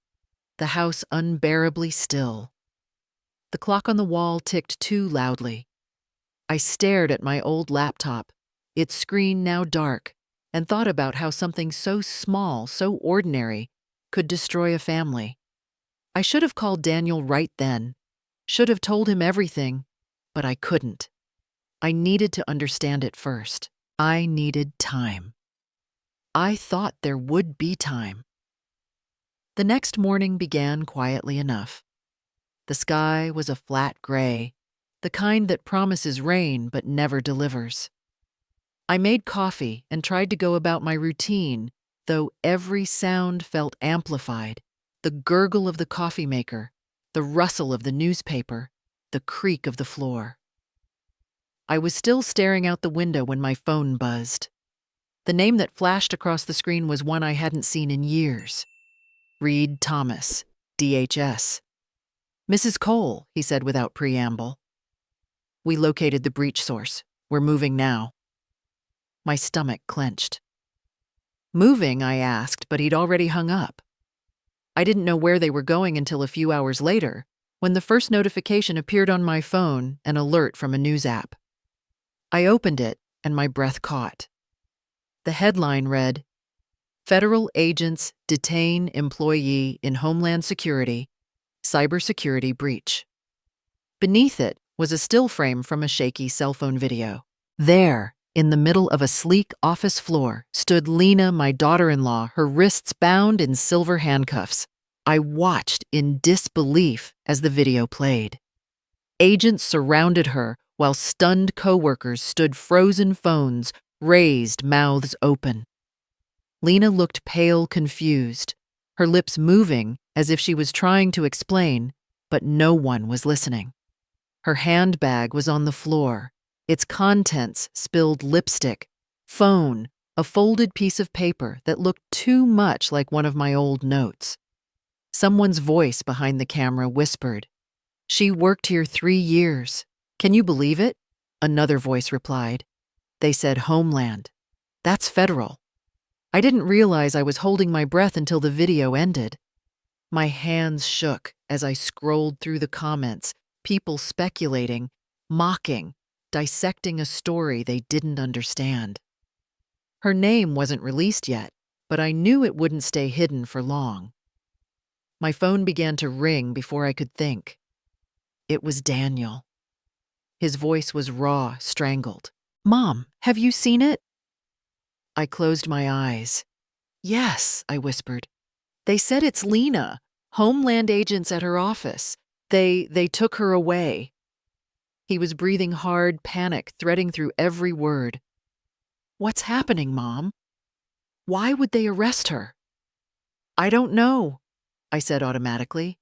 the house unbearably still. The clock on the wall ticked too loudly. I stared at my old laptop, its screen now dark, and thought about how something so small, so ordinary, could destroy a family. I should have called Daniel right then, should have told him everything, but I couldn't. I needed to understand it first. I needed time. I thought there would be time. The next morning began quietly enough. The sky was a flat gray, the kind that promises rain but never delivers. I made coffee and tried to go about my routine, though every sound felt amplified. The gurgle of the coffee maker, the rustle of the newspaper, the creak of the floor. I was still staring out the window when my phone buzzed. The name that flashed across the screen was one I hadn't seen in years. Reed Thomas, DHS. "Mrs. Cole," he said without preamble. "We located the breach source. We're moving now." My stomach clenched. "Moving?" I asked, but he'd already hung up. I didn't know where they were going until a few hours later, when the first notification appeared on my phone, an alert from a news app. I opened it, and my breath caught. The headline read, "Federal Agents Detain Employee in Homeland Security, Cybersecurity Breach." Beneath it was a still frame from a shaky cell phone video. There, in the middle of a sleek office floor, stood Lena, my daughter-in-law, her wrists bound in silver handcuffs. I watched in disbelief as the video played. Agents surrounded her while stunned coworkers stood frozen phones, raised mouths open. Lena looked pale, confused, her lips moving as if she was trying to explain, but no one was listening. Her handbag was on the floor, its contents spilled lipstick, phone, a folded piece of paper that looked too much like one of my old notes. Someone's voice behind the camera whispered, "She worked here 3 years. Can you believe it?" Another voice replied. They said Homeland. That's federal. I didn't realize I was holding my breath until the video ended. My hands shook as I scrolled through the comments, people speculating, mocking, dissecting a story they didn't understand. Her name wasn't released yet, but I knew it wouldn't stay hidden for long. My phone began to ring before I could think. It was Daniel. His voice was raw, strangled. "Mom, have you seen it?" I closed my eyes. "Yes," I whispered. "They said it's Lena, Homeland agents at her office. They took her away." He was breathing hard, panic threading through every word. "What's happening, Mom? Why would they arrest her?" "I don't know," I said automatically,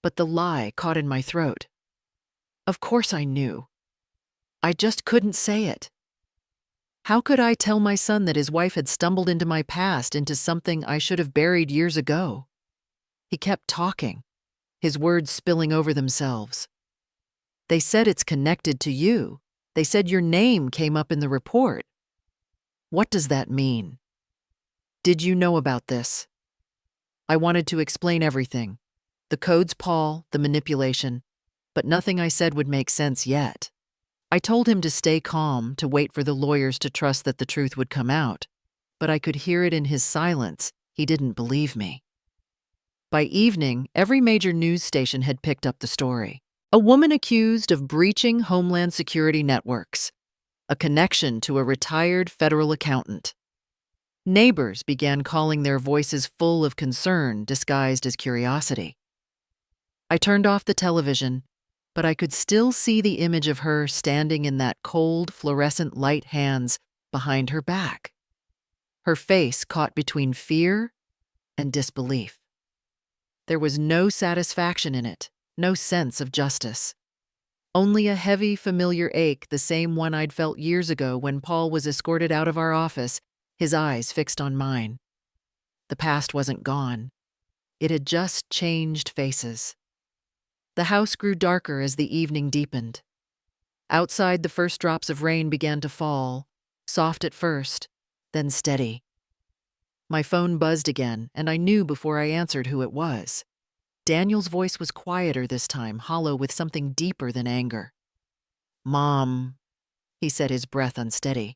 but the lie caught in my throat. Of course I knew. I just couldn't say it. How could I tell my son that his wife had stumbled into my past, into something I should have buried years ago? He kept talking, his words spilling over themselves. "They said it's connected to you. They said your name came up in the report." What does that mean? Did you know about this? I wanted to explain everything. The codes, Paul, the manipulation, but nothing I said would make sense yet. I told him to stay calm, to wait for the lawyers to trust that the truth would come out, but I could hear it in his silence. He didn't believe me. By evening, every major news station had picked up the story. A woman accused of breaching Homeland Security networks, a connection to a retired federal accountant. Neighbors began calling their voices full of concern disguised as curiosity. I turned off the television, but I could still see the image of her standing in that cold, fluorescent light hands behind her back. Her face caught between fear and disbelief. There was no satisfaction in it, no sense of justice. Only a heavy, familiar ache, the same one I'd felt years ago when Paul was escorted out of our office, his eyes fixed on mine. The past wasn't gone. It had just changed faces. The house grew darker as the evening deepened. Outside, the first drops of rain began to fall, soft at first, then steady. My phone buzzed again, and I knew before I answered who it was. Daniel's voice was quieter this time, hollow with something deeper than anger. "Mom," he said, his breath unsteady.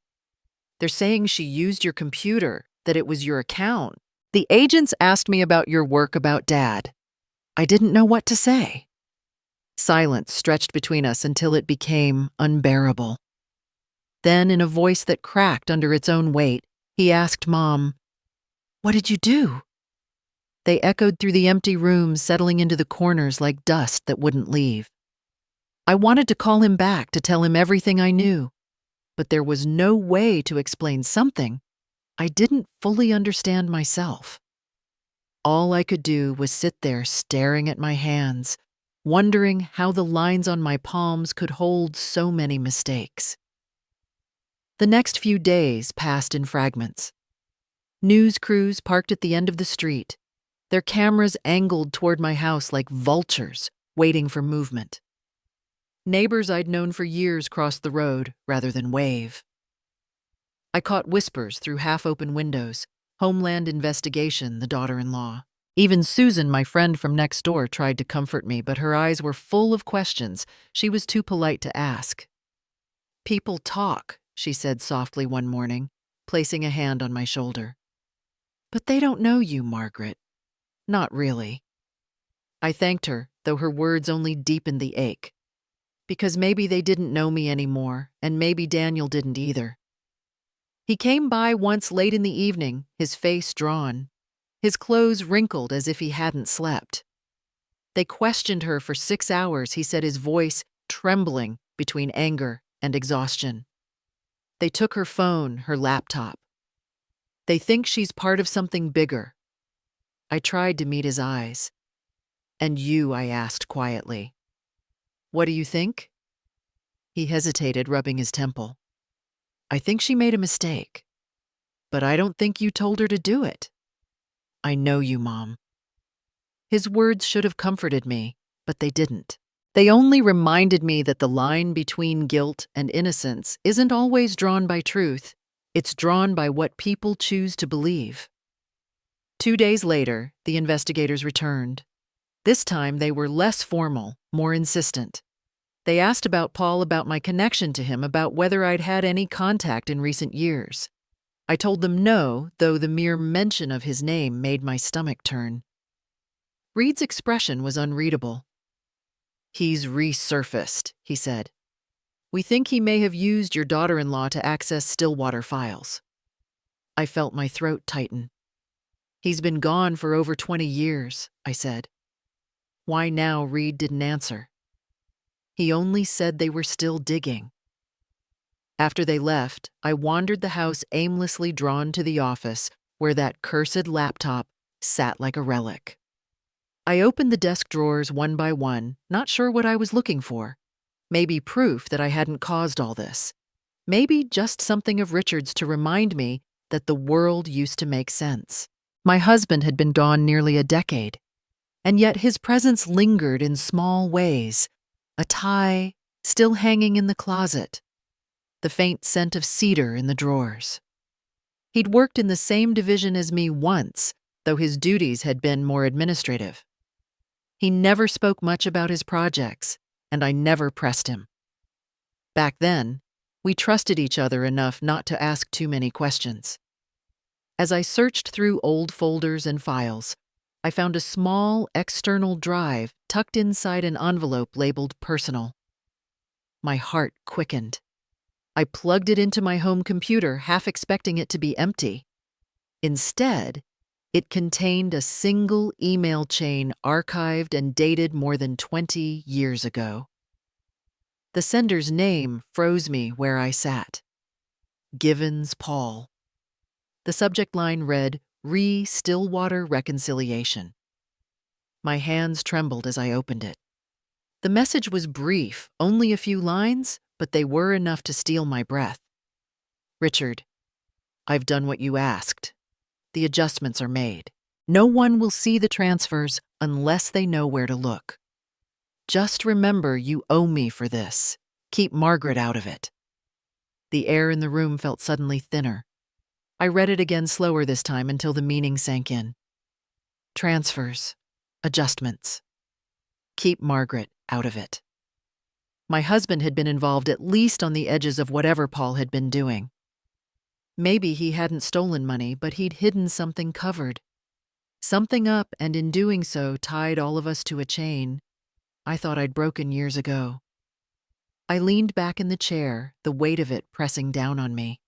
"They're saying she used your computer, that it was your account. The agents asked me about your work about Dad." I didn't know what to say. Silence stretched between us until it became unbearable. Then, in a voice that cracked under its own weight, he asked Mom, "What did you do?" They echoed through the empty rooms, settling into the corners like dust that wouldn't leave. I wanted to call him back to tell him everything I knew. but there was no way to explain something I didn't fully understand myself. All I could do was sit there staring at my hands, wondering how the lines on my palms could hold so many mistakes. The next few days passed in fragments. News crews parked at the end of the street, their cameras angled toward my house like vultures waiting for movement. Neighbors I'd known for years crossed the road rather than wave. I caught whispers through half-open windows, Homeland investigation, the daughter-in-law. Even Susan, my friend from next door, tried to comfort me, but her eyes were full of questions she was too polite to ask. "People talk," she said softly one morning, placing a hand on my shoulder. "But they don't know you, Margaret. Not really." I thanked her, though her words only deepened the ache. Because maybe they didn't know me anymore, and maybe Daniel didn't either. He came by once late in the evening, his face drawn, his clothes wrinkled as if he hadn't slept. They questioned her for 6 hours, he said, his voice trembling between anger and exhaustion. They took her phone, her laptop. They think she's part of something bigger. I tried to meet his eyes. "And you?" I asked quietly. "What do you think?" He hesitated, rubbing his temple. "I think she made a mistake. But I don't think you told her to do it." "I know you, Mom." His words should have comforted me, but they didn't. They only reminded me that the line between guilt and innocence isn't always drawn by truth. It's drawn by what people choose to believe. 2 days later, the investigators returned. This time they were less formal, more insistent. They asked about Paul, about my connection to him, about whether I'd had any contact in recent years. I told them no, though the mere mention of his name made my stomach turn. Reed's expression was unreadable. "He's resurfaced," he said. "We think he may have used your daughter-in-law to access Stillwater files." I felt my throat tighten. "He's been gone for over 20 years, I said. Why now? Reed didn't answer. He only said they were still digging. After they left, I wandered the house, aimlessly drawn to the office, where that cursed laptop sat like a relic. I opened the desk drawers one by one, not sure what I was looking for. Maybe proof that I hadn't caused all this. Maybe just something of Richard's to remind me that the world used to make sense. My husband had been gone nearly a decade, and yet his presence lingered in small ways. A tie still hanging in the closet. The faint scent of cedar in the drawers. He'd worked in the same division as me once, though his duties had been more administrative. He never spoke much about his projects, and I never pressed him. Back then, we trusted each other enough not to ask too many questions. As I searched through old folders and files, I found a small external drive tucked inside an envelope labeled personal. My heart quickened. I plugged it into my home computer, half expecting it to be empty. Instead, it contained a single email chain archived and dated more than 20 years ago. The sender's name froze me where I sat. Givens Paul. The subject line read, "Stillwater Reconciliation." My hands trembled as I opened it. The message was brief, only a few lines, but they were enough to steal my breath. "Richard, I've done what you asked. The adjustments are made. No one will see the transfers unless they know where to look. Just remember you owe me for this. Keep Margaret out of it." The air in the room felt suddenly thinner. I read it again slower this time until the meaning sank in. Transfers. Adjustments. Keep Margaret out of it. My husband had been involved at least on the edges of whatever Paul had been doing. Maybe he hadn't stolen money, but he'd hidden something covered. Something up, and in doing so, tied all of us to a chain I thought I'd broken years ago. I leaned back in the chair, the weight of it pressing down on me.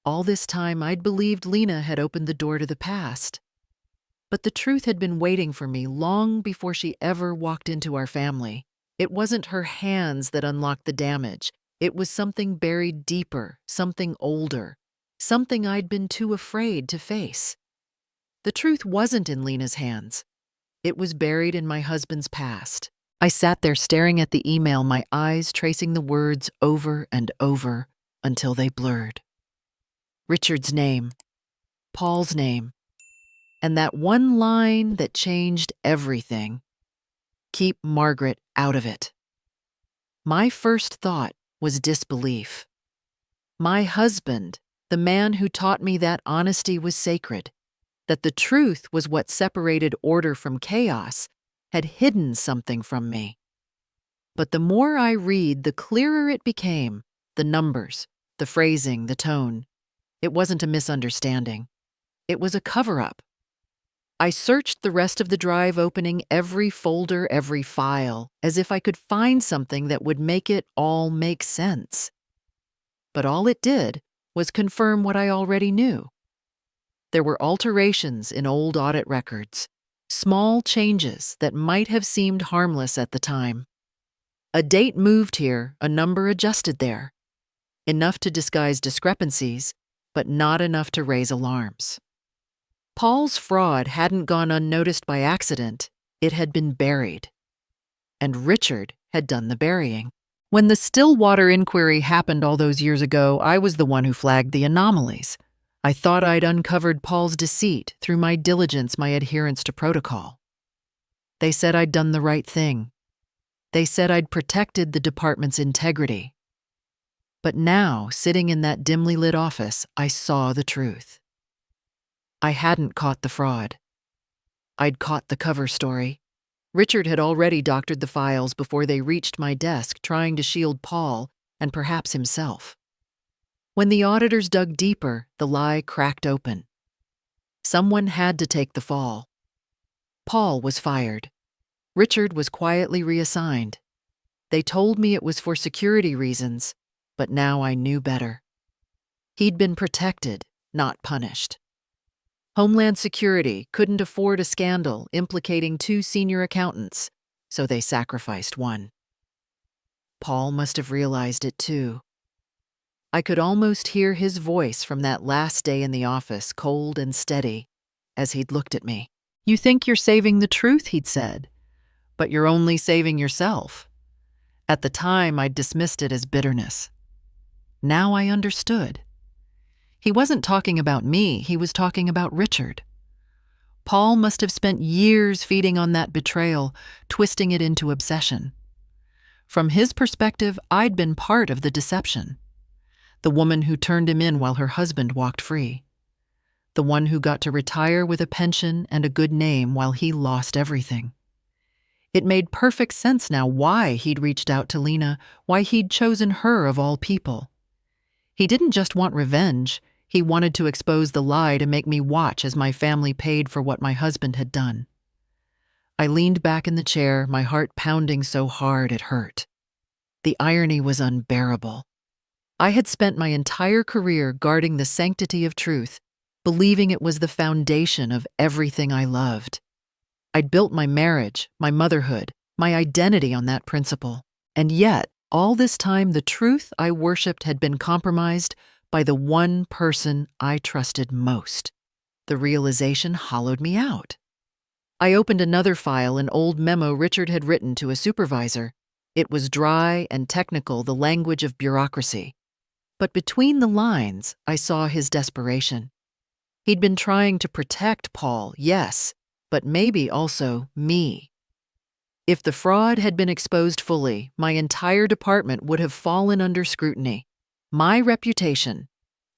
All this time, I'd believed Lena had opened the door to the past. But the truth had been waiting for me long before she ever walked into our family. It wasn't her hands that unlocked the damage. It was something buried deeper, something older, something I'd been too afraid to face. The truth wasn't in Lena's hands. It was buried in my husband's past. I sat there staring at the email, my eyes tracing the words over and over until they blurred. Richard's name, Paul's name, and that one line that changed everything. Keep Margaret out of it. My first thought was disbelief. My husband, the man who taught me that honesty was sacred, that the truth was what separated order from chaos, had hidden something from me. But the more I read, the clearer it became. The numbers, the phrasing, the tone. It wasn't a misunderstanding. It was a cover-up. I searched the rest of the drive, opening every folder, every file, as if I could find something that would make it all make sense. But all it did was confirm what I already knew. There were alterations in old audit records, small changes that might have seemed harmless at the time. A date moved here, a number adjusted there. Enough to disguise discrepancies, but not enough to raise alarms. Paul's fraud hadn't gone unnoticed by accident, it had been buried. And Richard had done the burying. When the Stillwater inquiry happened all those years ago, I was the one who flagged the anomalies. I thought I'd uncovered Paul's deceit through my diligence, my adherence to protocol. They said I'd done the right thing. They said I'd protected the department's integrity. But now, sitting in that dimly lit office, I saw the truth. I hadn't caught the fraud. I'd caught the cover story. Richard had already doctored the files before they reached my desk, trying to shield Paul and perhaps himself. When the auditors dug deeper, the lie cracked open. Someone had to take the fall. Paul was fired. Richard was quietly reassigned. They told me it was for security reasons, but now I knew better. He'd been protected, not punished. Homeland Security couldn't afford a scandal implicating 2 senior accountants, so they sacrificed one. Paul must have realized it too. I could almost hear his voice from that last day in the office, cold and steady, as he'd looked at me. "You think you're saving the truth," he'd said, "but you're only saving yourself." At the time, I'd dismissed it as bitterness. Now I understood. He wasn't talking about me, he was talking about Richard. Paul must have spent years feeding on that betrayal, twisting it into obsession. From his perspective, I'd been part of the deception. The woman who turned him in while her husband walked free. The one who got to retire with a pension and a good name while he lost everything. It made perfect sense now why he'd reached out to Lena, why he'd chosen her of all people. He didn't just want revenge, he wanted to expose the lie to make me watch as my family paid for what my husband had done. I leaned back in the chair, my heart pounding so hard it hurt. The irony was unbearable. I had spent my entire career guarding the sanctity of truth, believing it was the foundation of everything I loved. I'd built my marriage, my motherhood, my identity on that principle. And yet, all this time, the truth I worshipped had been compromised by the one person I trusted most. The realization hollowed me out. I opened another file, an old memo Richard had written to a supervisor. It was dry and technical, the language of bureaucracy. But between the lines, I saw his desperation. He'd been trying to protect Paul, yes, but maybe also me. If the fraud had been exposed fully, my entire department would have fallen under scrutiny. My reputation,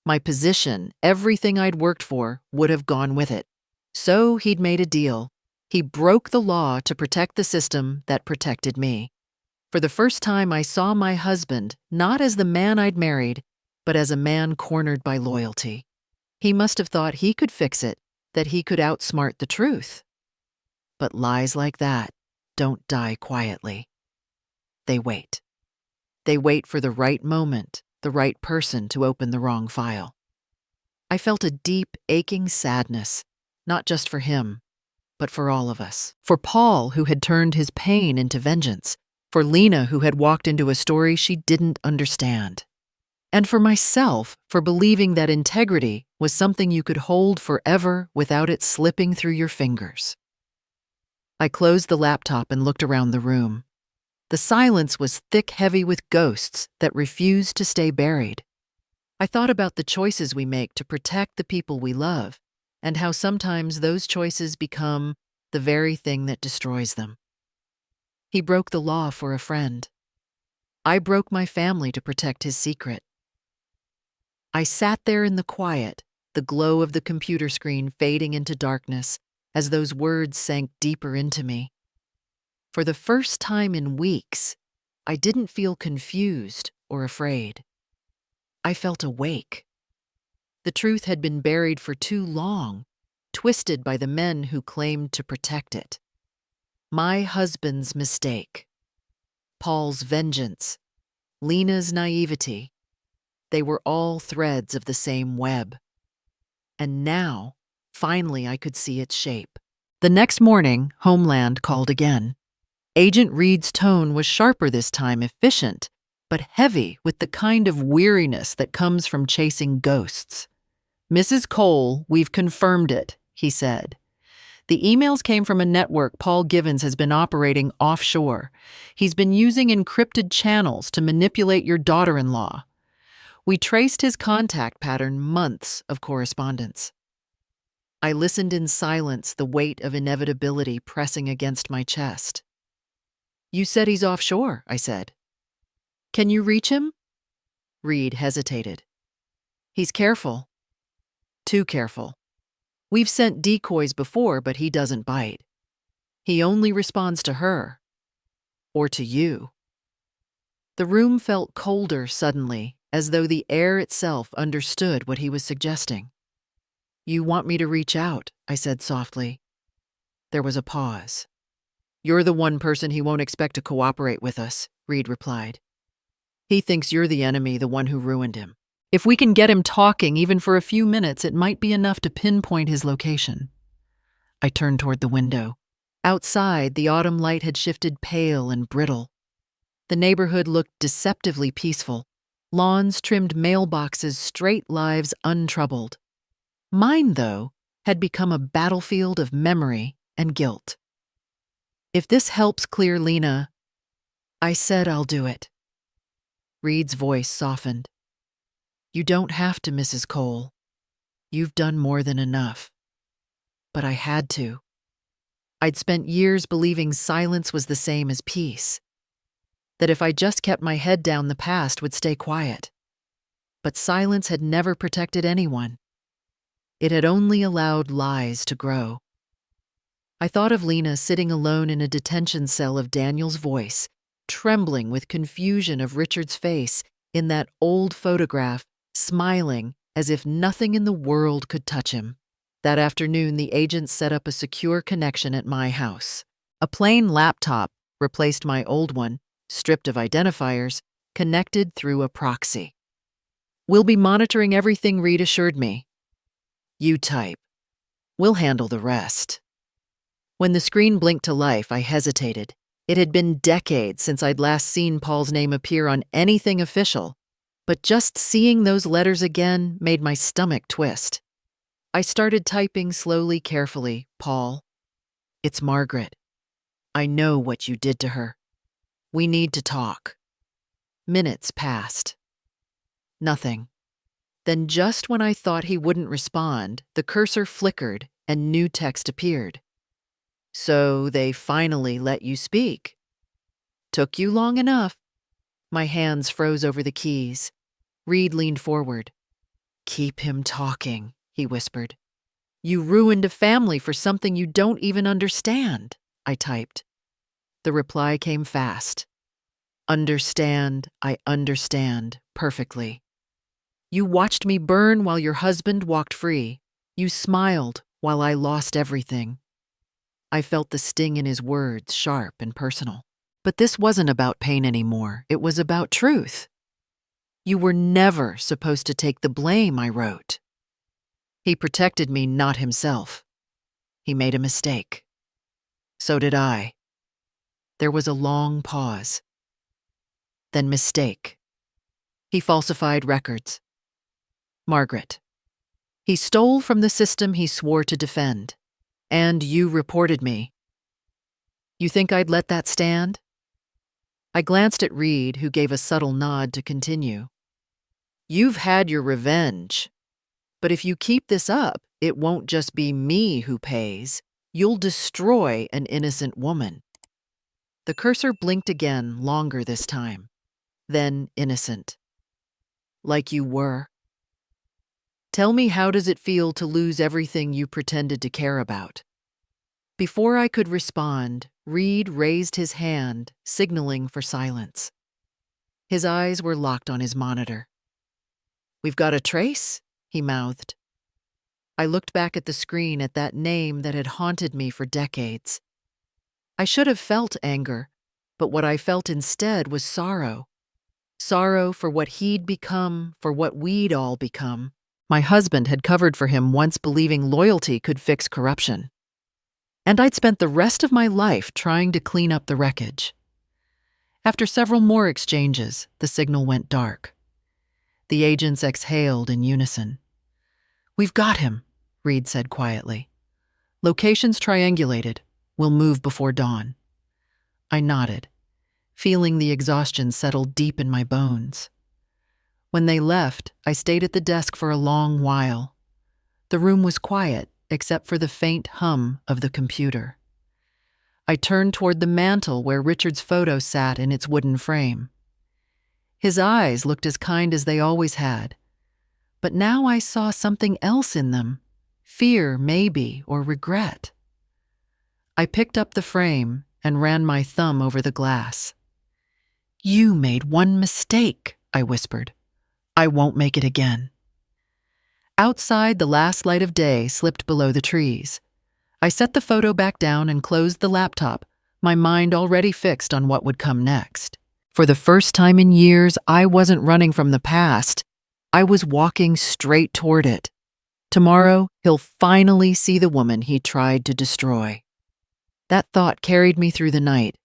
my position, everything I'd worked for would have gone with it. So he'd made a deal. He broke the law to protect the system that protected me. For the first time, I saw my husband not as the man I'd married, but as a man cornered by loyalty. He must have thought he could fix it, that he could outsmart the truth. But lies like that don't die quietly. They wait. They wait for the right moment, the right person to open the wrong file. I felt a deep, aching sadness, not just for him, but for all of us. For Paul, who had turned his pain into vengeance. For Lena, who had walked into a story she didn't understand. And for myself, for believing that integrity was something you could hold forever without it slipping through your fingers. I closed the laptop and looked around the room. The silence was thick, heavy with ghosts that refused to stay buried. I thought about the choices we make to protect the people we love, and how sometimes those choices become the very thing that destroys them. He broke the law for a friend. I broke my family to protect his secret. I sat there in the quiet, the glow of the computer screen fading into darkness as those words sank deeper into me. For the first time in weeks, I didn't feel confused or afraid. I felt awake. The truth had been buried for too long, twisted by the men who claimed to protect it. My husband's mistake, Paul's vengeance, Lena's naivety, they were all threads of the same web. And now, finally, I could see its shape. The next morning, Homeland called again. Agent Reed's tone was sharper this time, efficient, but heavy with the kind of weariness that comes from chasing ghosts. "Mrs. Cole, we've confirmed it," he said. "The emails came from a network Paul Givens has been operating offshore. He's been using encrypted channels to manipulate your daughter-in-law. We traced his contact pattern, months of correspondence." I listened in silence, the weight of inevitability pressing against my chest. "You said he's offshore," I said. "Can you reach him?" Reed hesitated. "He's careful. Too careful. We've sent decoys before, but he doesn't bite. He only responds to her. Or to you." The room felt colder suddenly, as though the air itself understood what he was suggesting. "You want me to reach out," I said softly. There was a pause. "You're the one person he won't expect to cooperate with us," Reed replied. "He thinks you're the enemy, the one who ruined him. If we can get him talking even for a few minutes, it might be enough to pinpoint his location." I turned toward the window. Outside, the autumn light had shifted pale and brittle. The neighborhood looked deceptively peaceful. Lawns trimmed, mailboxes, straight lives untroubled. Mine, though, had become a battlefield of memory and guilt. "If this helps clear Lena," I said, "I'll do it." Reed's voice softened. "You don't have to, Mrs. Cole. You've done more than enough." But I had to. I'd spent years believing silence was the same as peace. That if I just kept my head down, the past would stay quiet. But silence had never protected anyone. It had only allowed lies to grow. I thought of Lena sitting alone in a detention cell, of Daniel's voice, trembling with confusion, of Richard's face in that old photograph, smiling as if nothing in the world could touch him. That afternoon, the agents set up a secure connection at my house. A plain laptop replaced my old one, stripped of identifiers, connected through a proxy. "We'll be monitoring everything," Reed assured me. "You type. We'll handle the rest." When the screen blinked to life, I hesitated. It had been decades since I'd last seen Paul's name appear on anything official, but just seeing those letters again made my stomach twist. I started typing slowly, carefully. "Paul, it's Margaret. I know what you did to her. We need to talk." Minutes passed. Nothing. Then, just when I thought he wouldn't respond, the cursor flickered and new text appeared. "So they finally let you speak. Took you long enough." My hands froze over the keys. Reed leaned forward. "Keep him talking," he whispered. "You ruined a family for something you don't even understand," I typed. The reply came fast. "Understand, I understand perfectly. You watched me burn while your husband walked free. You smiled while I lost everything." I felt the sting in his words, sharp and personal. But this wasn't about pain anymore. It was about truth. "You were never supposed to take the blame," I wrote. "He protected me, not himself. He made a mistake. So did I." There was a long pause. Then mistake. He falsified records. Margaret. He stole from the system he swore to defend. And you reported me. You think I'd let that stand? I glanced at Reed, who gave a subtle nod to continue. You've had your revenge. But if you keep this up, it won't just be me who pays. You'll destroy an innocent woman. The cursor blinked again, longer this time. Then innocent. Like you were. Tell me, how does it feel to lose everything you pretended to care about? Before I could respond, Reed raised his hand, signaling for silence. His eyes were locked on his monitor. We've got a trace, he mouthed. I looked back at the screen at that name that had haunted me for decades. I should have felt anger, but what I felt instead was sorrow. Sorrow for what he'd become, for what we'd all become. My husband had covered for him, once believing loyalty could fix corruption. And I'd spent the rest of my life trying to clean up the wreckage. After several more exchanges, the signal went dark. The agents exhaled in unison. We've got him, Reed said quietly. Locations triangulated. We'll move before dawn. I nodded, feeling the exhaustion settle deep in my bones. When they left, I stayed at the desk for a long while. The room was quiet, except for the faint hum of the computer. I turned toward the mantel where Richard's photo sat in its wooden frame. His eyes looked as kind as they always had, but now I saw something else in them, fear maybe, or regret. I picked up the frame and ran my thumb over the glass. You made one mistake, I whispered. I won't make it again. Outside, the last light of day slipped below the trees. I set the photo back down and closed the laptop, my mind already fixed on what would come next. For the first time in years, I wasn't running from the past. I was walking straight toward it. Tomorrow, he'll finally see the woman he tried to destroy. That thought carried me through the night.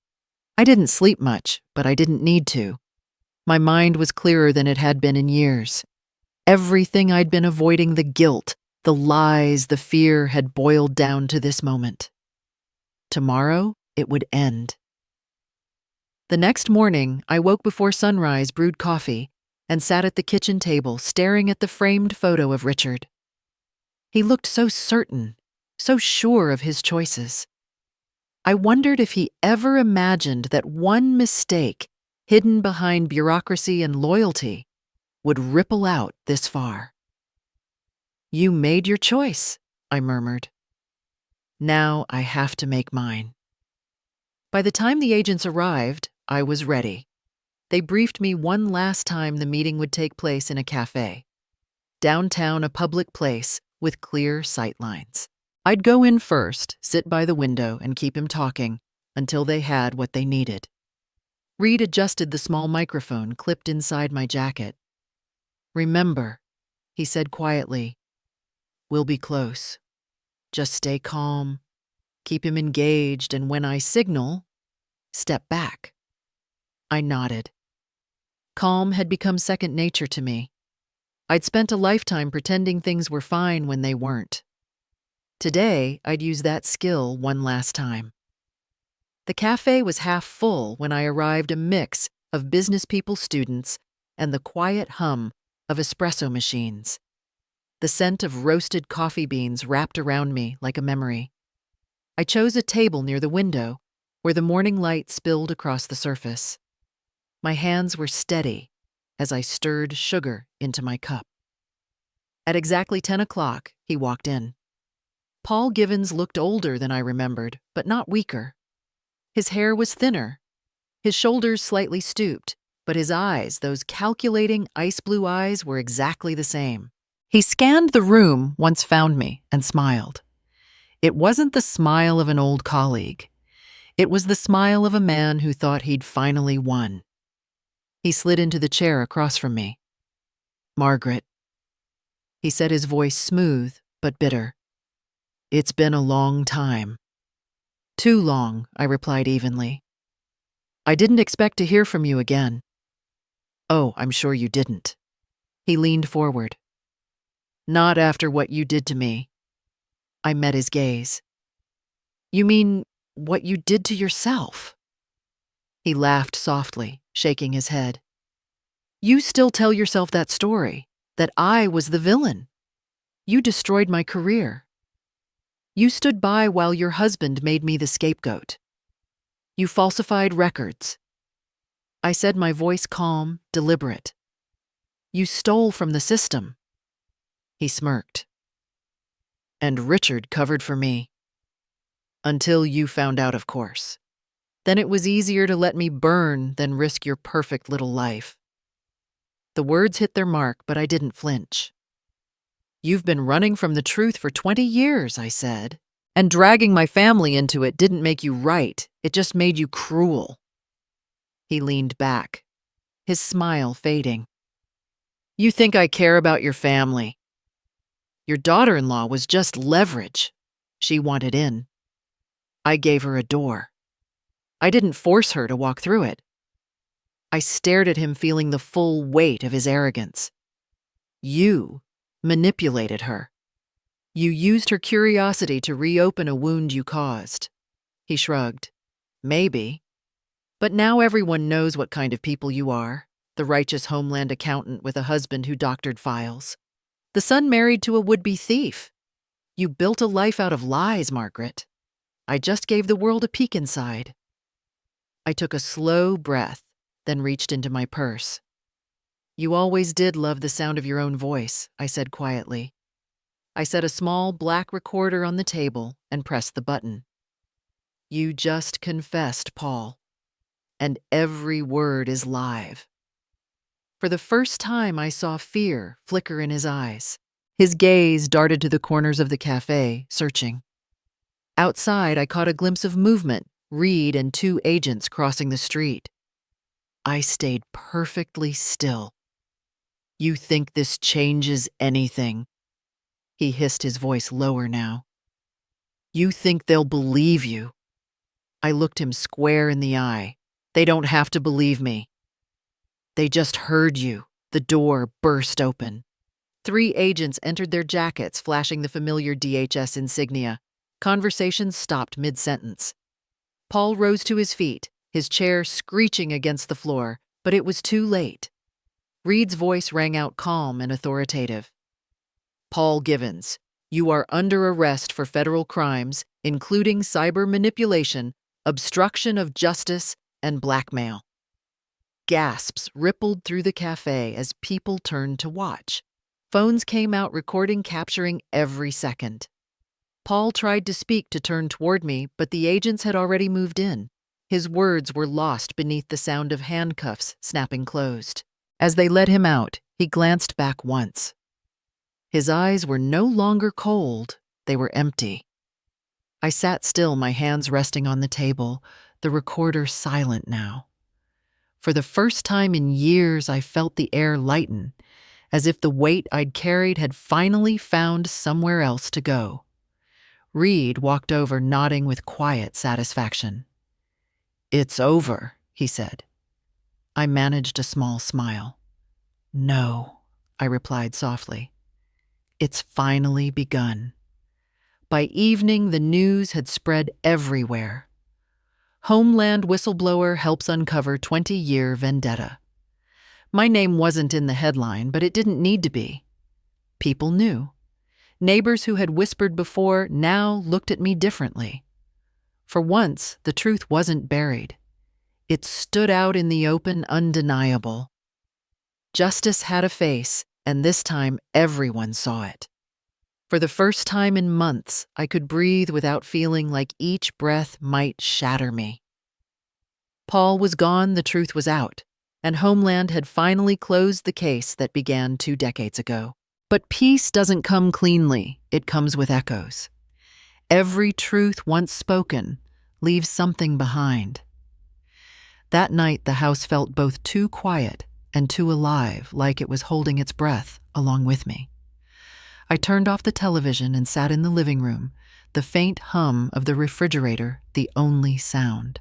I didn't sleep much, but I didn't need to. My mind was clearer than it had been in years. Everything I'd been avoiding, the guilt, the lies, the fear, had boiled down to this moment. Tomorrow, it would end. The next morning, I woke before sunrise, brewed coffee, and sat at the kitchen table staring at the framed photo of Richard. He looked so certain, so sure of his choices. I wondered if he ever imagined that one mistake, hidden behind bureaucracy and loyalty, would ripple out this far. You made your choice, I murmured. Now I have to make mine. By the time the agents arrived, I was ready. They briefed me one last time the meeting would take place in a cafe. Downtown, a public place with clear sightlines. I'd go in first, sit by the window, and keep him talking until they had what they needed. Reed adjusted the small microphone clipped inside my jacket. Remember, he said quietly, we'll be close. Just stay calm, keep him engaged, and when I signal, step back. I nodded. Calm had become second nature to me. I'd spent a lifetime pretending things were fine when they weren't. Today, I'd use that skill one last time. The cafe was half full when I arrived, a mix of business people, students, and the quiet hum of espresso machines. The scent of roasted coffee beans wrapped around me like a memory. I chose a table near the window, where the morning light spilled across the surface. My hands were steady as I stirred sugar into my cup. At exactly 10 o'clock, he walked in. Paul Givens looked older than I remembered, but not weaker. His hair was thinner, his shoulders slightly stooped, but his eyes, those calculating ice-blue eyes, were exactly the same. He scanned the room, once found me, and smiled. It wasn't the smile of an old colleague. It was the smile of a man who thought he'd finally won. He slid into the chair across from me. Margaret, he said, his voice smooth but bitter. It's been a long time. Too long, I replied evenly. I didn't expect to hear from you again. Oh, I'm sure you didn't. He leaned forward. Not after what you did to me. I met his gaze. You mean what you did to yourself? He laughed softly, shaking his head. You still tell yourself that story, that I was the villain. You destroyed my career. You stood by while your husband made me the scapegoat. You falsified records. I said, my voice calm, deliberate. You stole from the system. He smirked. And Richard covered for me. Until you found out, of course. Then it was easier to let me burn than risk your perfect little life. The words hit their mark, but I didn't flinch. You've been running from the truth for 20 years, I said. And dragging my family into it didn't make you right. It just made you cruel. He leaned back, his smile fading. You think I care about your family. Your daughter-in-law was just leverage. She wanted in. I gave her a door. I didn't force her to walk through it. I stared at him, feeling the full weight of his arrogance. You manipulated her. You used her curiosity to reopen a wound you caused. He shrugged. Maybe. But now everyone knows what kind of people you are. The righteous Homeland accountant with a husband who doctored files. The son married to a would-be thief. You built a life out of lies, Margaret. I just gave the world a peek inside. I took a slow breath, then reached into my purse. You always did love the sound of your own voice, I said quietly. I set a small black recorder on the table and pressed the button. You just confessed, Paul. And every word is live. For the first time, I saw fear flicker in his eyes. His gaze darted to the corners of the cafe, searching. Outside, I caught a glimpse of movement, Reed and 2 agents crossing the street. I stayed perfectly still. You think this changes anything? He hissed, his voice lower now. You think they'll believe you? I looked him square in the eye. They don't have to believe me. They just heard you. The door burst open. 3 agents entered, their jackets flashing the familiar DHS insignia. Conversation stopped mid-sentence. Paul rose to his feet, his chair screeching against the floor, but it was too late. Reed's voice rang out calm and authoritative. Paul Givens, you are under arrest for federal crimes, including cyber manipulation, obstruction of justice, and blackmail. Gasps rippled through the cafe as people turned to watch. Phones came out, recording, capturing every second. Paul tried to speak, to turn toward me, but the agents had already moved in. His words were lost beneath the sound of handcuffs snapping closed. As they led him out, he glanced back once. His eyes were no longer cold, they were empty. I sat still, my hands resting on the table, the recorder silent now. For the first time in years, I felt the air lighten, as if the weight I'd carried had finally found somewhere else to go. Reed walked over, nodding with quiet satisfaction. It's over, he said. I managed a small smile. No, I replied softly. It's finally begun. By evening, the news had spread everywhere. Homeland whistleblower helps uncover 20-year vendetta. My name wasn't in the headline, but it didn't need to be. People knew. Neighbors who had whispered before now looked at me differently. For once, the truth wasn't buried. It stood out in the open, undeniable. Justice had a face, and this time everyone saw it. For the first time in months, I could breathe without feeling like each breath might shatter me. Paul was gone, the truth was out, and Homeland had finally closed the case that began 2 decades ago. But peace doesn't come cleanly, it comes with echoes. Every truth once spoken leaves something behind. That night, the house felt both too quiet and too alive, like it was holding its breath along with me. I turned off the television and sat in the living room, the faint hum of the refrigerator the only sound.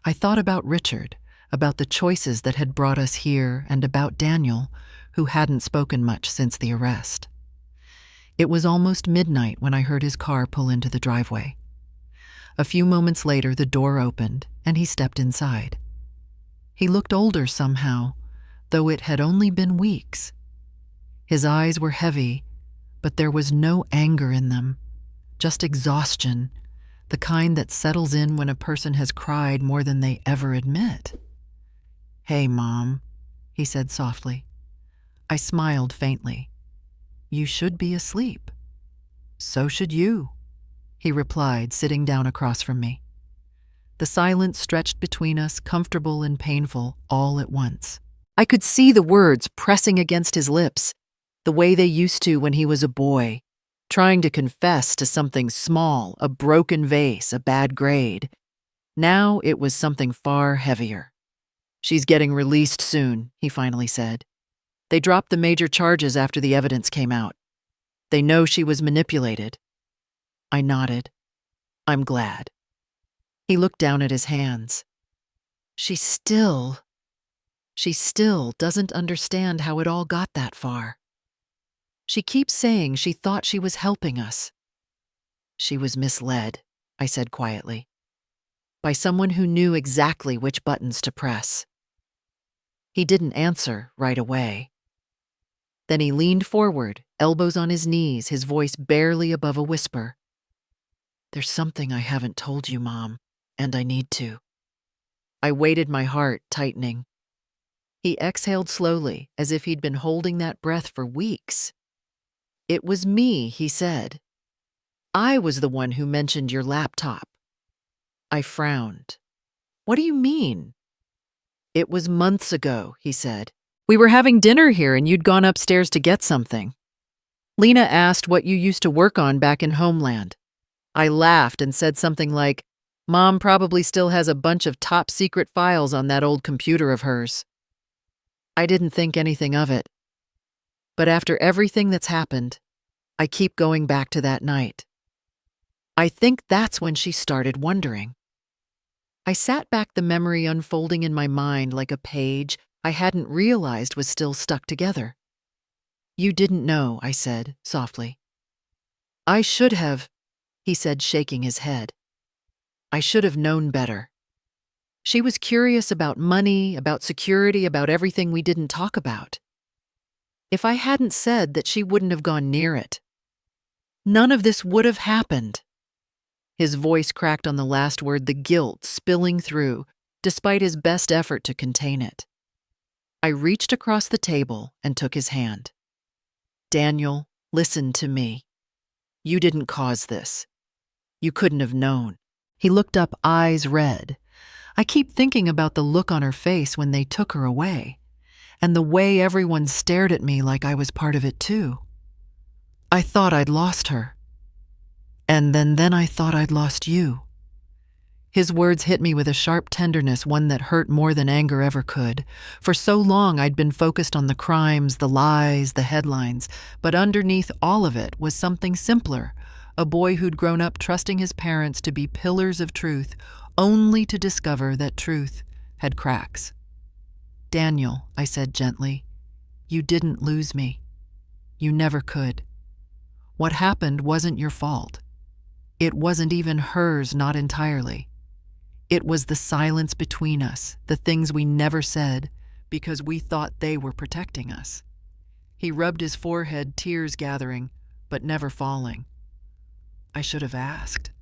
I thought about Richard, about the choices that had brought us here, and about Daniel, who hadn't spoken much since the arrest. It was almost midnight when I heard his car pull into the driveway. A few moments later, the door opened, and he stepped inside. He looked older somehow, though it had only been weeks. His eyes were heavy, but there was no anger in them, just exhaustion, the kind that settles in when a person has cried more than they ever admit. "Hey, Mom," he said softly. I smiled faintly. "You should be asleep." "So should you," he replied, sitting down across from me. The silence stretched between us, comfortable and painful, all at once. I could see the words pressing against his lips, the way they used to when he was a boy, trying to confess to something small, a broken vase, a bad grade. Now it was something far heavier. "She's getting released soon," he finally said. "They dropped the major charges after the evidence came out. They know she was manipulated." I nodded. "I'm glad." He looked down at his hands. She still doesn't understand how it all got that far. She keeps saying she thought she was helping us." "She was misled," I said quietly, "by someone who knew exactly which buttons to press." He didn't answer right away. Then he leaned forward, elbows on his knees, his voice barely above a whisper. "There's something I haven't told you, Mom, and I need to." I waited, my heart tightening. He exhaled slowly, as if he'd been holding that breath for weeks. "It was me," he said. "I was the one who mentioned your laptop." I frowned. "What do you mean?" "It was months ago," he said. "We were having dinner here and you'd gone upstairs to get something. Lena asked what you used to work on back in Homeland. I laughed and said something like, 'Mom probably still has a bunch of top-secret files on that old computer of hers.' I didn't think anything of it. But after everything that's happened, I keep going back to that night. I think that's when she started wondering." I sat back, the memory unfolding in my mind like a page I hadn't realized was still stuck together. "You didn't know," I said softly. "I should have," he said, shaking his head. "I should have known better. She was curious about money, about security, about everything we didn't talk about. If I hadn't said that, she wouldn't have gone near it. None of this would have happened." His voice cracked on the last word, the guilt spilling through, despite his best effort to contain it. I reached across the table and took his hand. "Daniel, listen to me. You didn't cause this. You couldn't have known." He looked up, eyes red. I keep thinking about the look on her face when they took her away, and the way everyone stared at me like I was part of it too. I thought I'd lost her. And then I thought I'd lost you. His words hit me with a sharp tenderness, one that hurt more than anger ever could. For so long I'd been focused on the crimes, the lies, the headlines, but underneath all of it was something simpler, a boy who'd grown up trusting his parents to be pillars of truth, only to discover that truth had cracks. "Daniel," I said gently, "you didn't lose me. You never could. What happened wasn't your fault. It wasn't even hers, not entirely. It was the silence between us, the things we never said, because we thought they were protecting us." He rubbed his forehead, tears gathering, but never falling. I should have asked.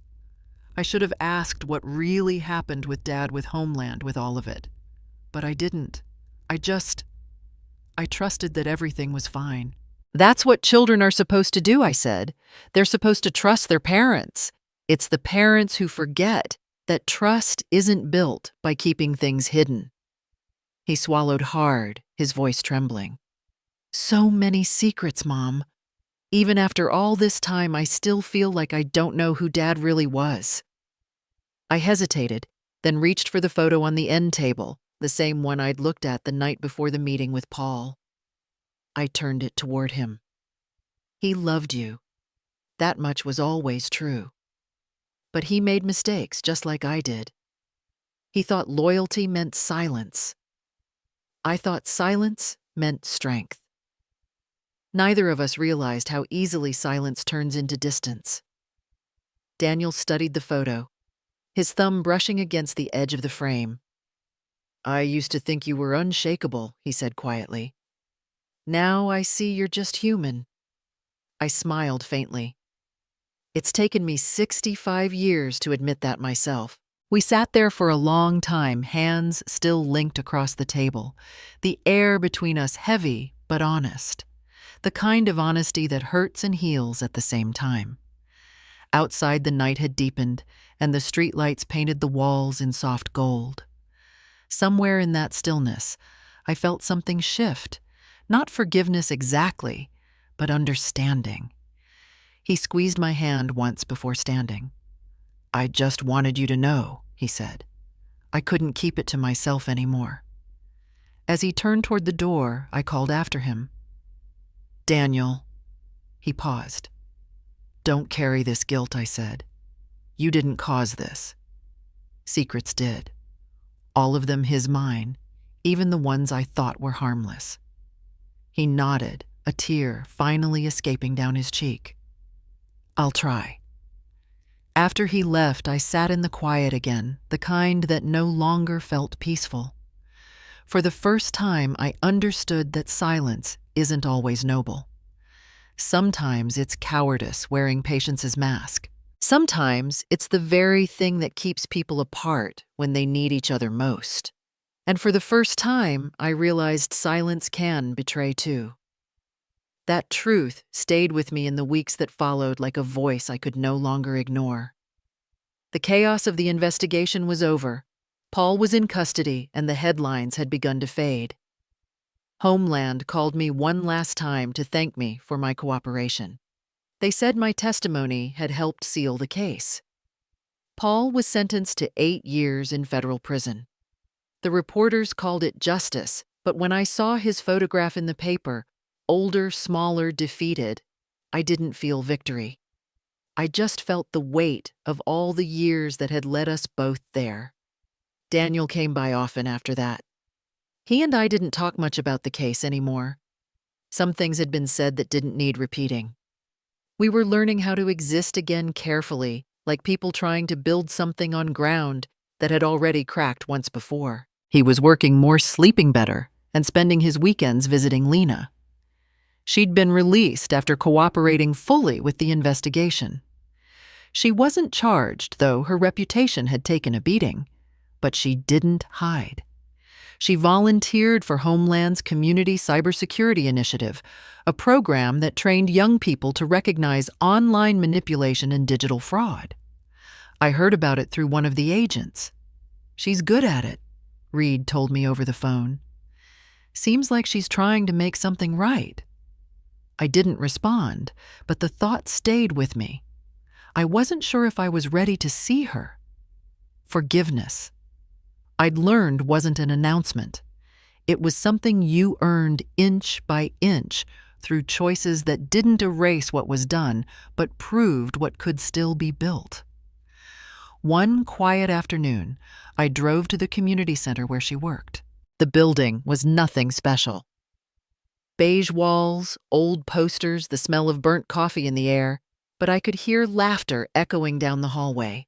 I should have asked what really happened with Dad, with Homeland, with all of it. But I didn't. I trusted that everything was fine. "That's what children are supposed to do," I said. "They're supposed to trust their parents. It's the parents who forget that trust isn't built by keeping things hidden." He swallowed hard, his voice trembling. "So many secrets, Mom. Even after all this time, I still feel like I don't know who Dad really was." I hesitated, then reached for the photo on the end table, the same one I'd looked at the night before the meeting with Paul. I turned it toward him. "He loved you. That much was always true. But he made mistakes just like I did. He thought loyalty meant silence. I thought silence meant strength. Neither of us realized how easily silence turns into distance. Daniel studied the photo, his thumb brushing against the edge of the frame. "I used to think you were unshakable," he said quietly. "Now I see you're just human." I smiled faintly. It's taken me 65 years to admit that myself. We sat there for a long time, hands still linked across the table, the air between us heavy but honest, the kind of honesty that hurts and heals at the same time. Outside, the night had deepened, and the streetlights painted the walls in soft gold. Somewhere in that stillness, I felt something shift, not forgiveness exactly, but understanding. He squeezed my hand once before standing. "I just wanted you to know," he said. "I couldn't keep it to myself anymore." As he turned toward the door, I called after him. "Daniel." He paused. "Don't carry this guilt," I said. "You didn't cause this." Secrets did. All of them mine, even the ones I thought were harmless. He nodded, a tear finally escaping down his cheek. "I'll try." After he left, I sat in the quiet again, the kind that no longer felt peaceful. For the first time, I understood that silence isn't always noble. Sometimes it's cowardice wearing patience's mask. Sometimes it's the very thing that keeps people apart when they need each other most. And for the first time, I realized silence can betray too. That truth stayed with me in the weeks that followed like a voice I could no longer ignore. The chaos of the investigation was over. Paul was in custody, and the headlines had begun to fade. Homeland called me one last time to thank me for my cooperation. They said my testimony had helped seal the case. Paul was sentenced to 8 years in federal prison. The reporters called it justice, but when I saw his photograph in the paper, older, smaller, defeated, I didn't feel victory. I just felt the weight of all the years that had led us both there. Daniel came by often after that. He and I didn't talk much about the case anymore. Some things had been said that didn't need repeating. We were learning how to exist again carefully, like people trying to build something on ground that had already cracked once before. He was working more, sleeping better, and spending his weekends visiting Lena. She'd been released after cooperating fully with the investigation. She wasn't charged, though her reputation had taken a beating, but she didn't hide. She volunteered for Homeland's Community Cybersecurity Initiative, a program that trained young people to recognize online manipulation and digital fraud. I heard about it through one of the agents. "She's good at it," Reed told me over the phone. "Seems like she's trying to make something right." I didn't respond, but the thought stayed with me. I wasn't sure if I was ready to see her. Forgiveness, I'd learned, wasn't an announcement. It was something you earned inch by inch through choices that didn't erase what was done, but proved what could still be built. One quiet afternoon, I drove to the community center where she worked. The building was nothing special. Beige walls, old posters, the smell of burnt coffee in the air, but I could hear laughter echoing down the hallway.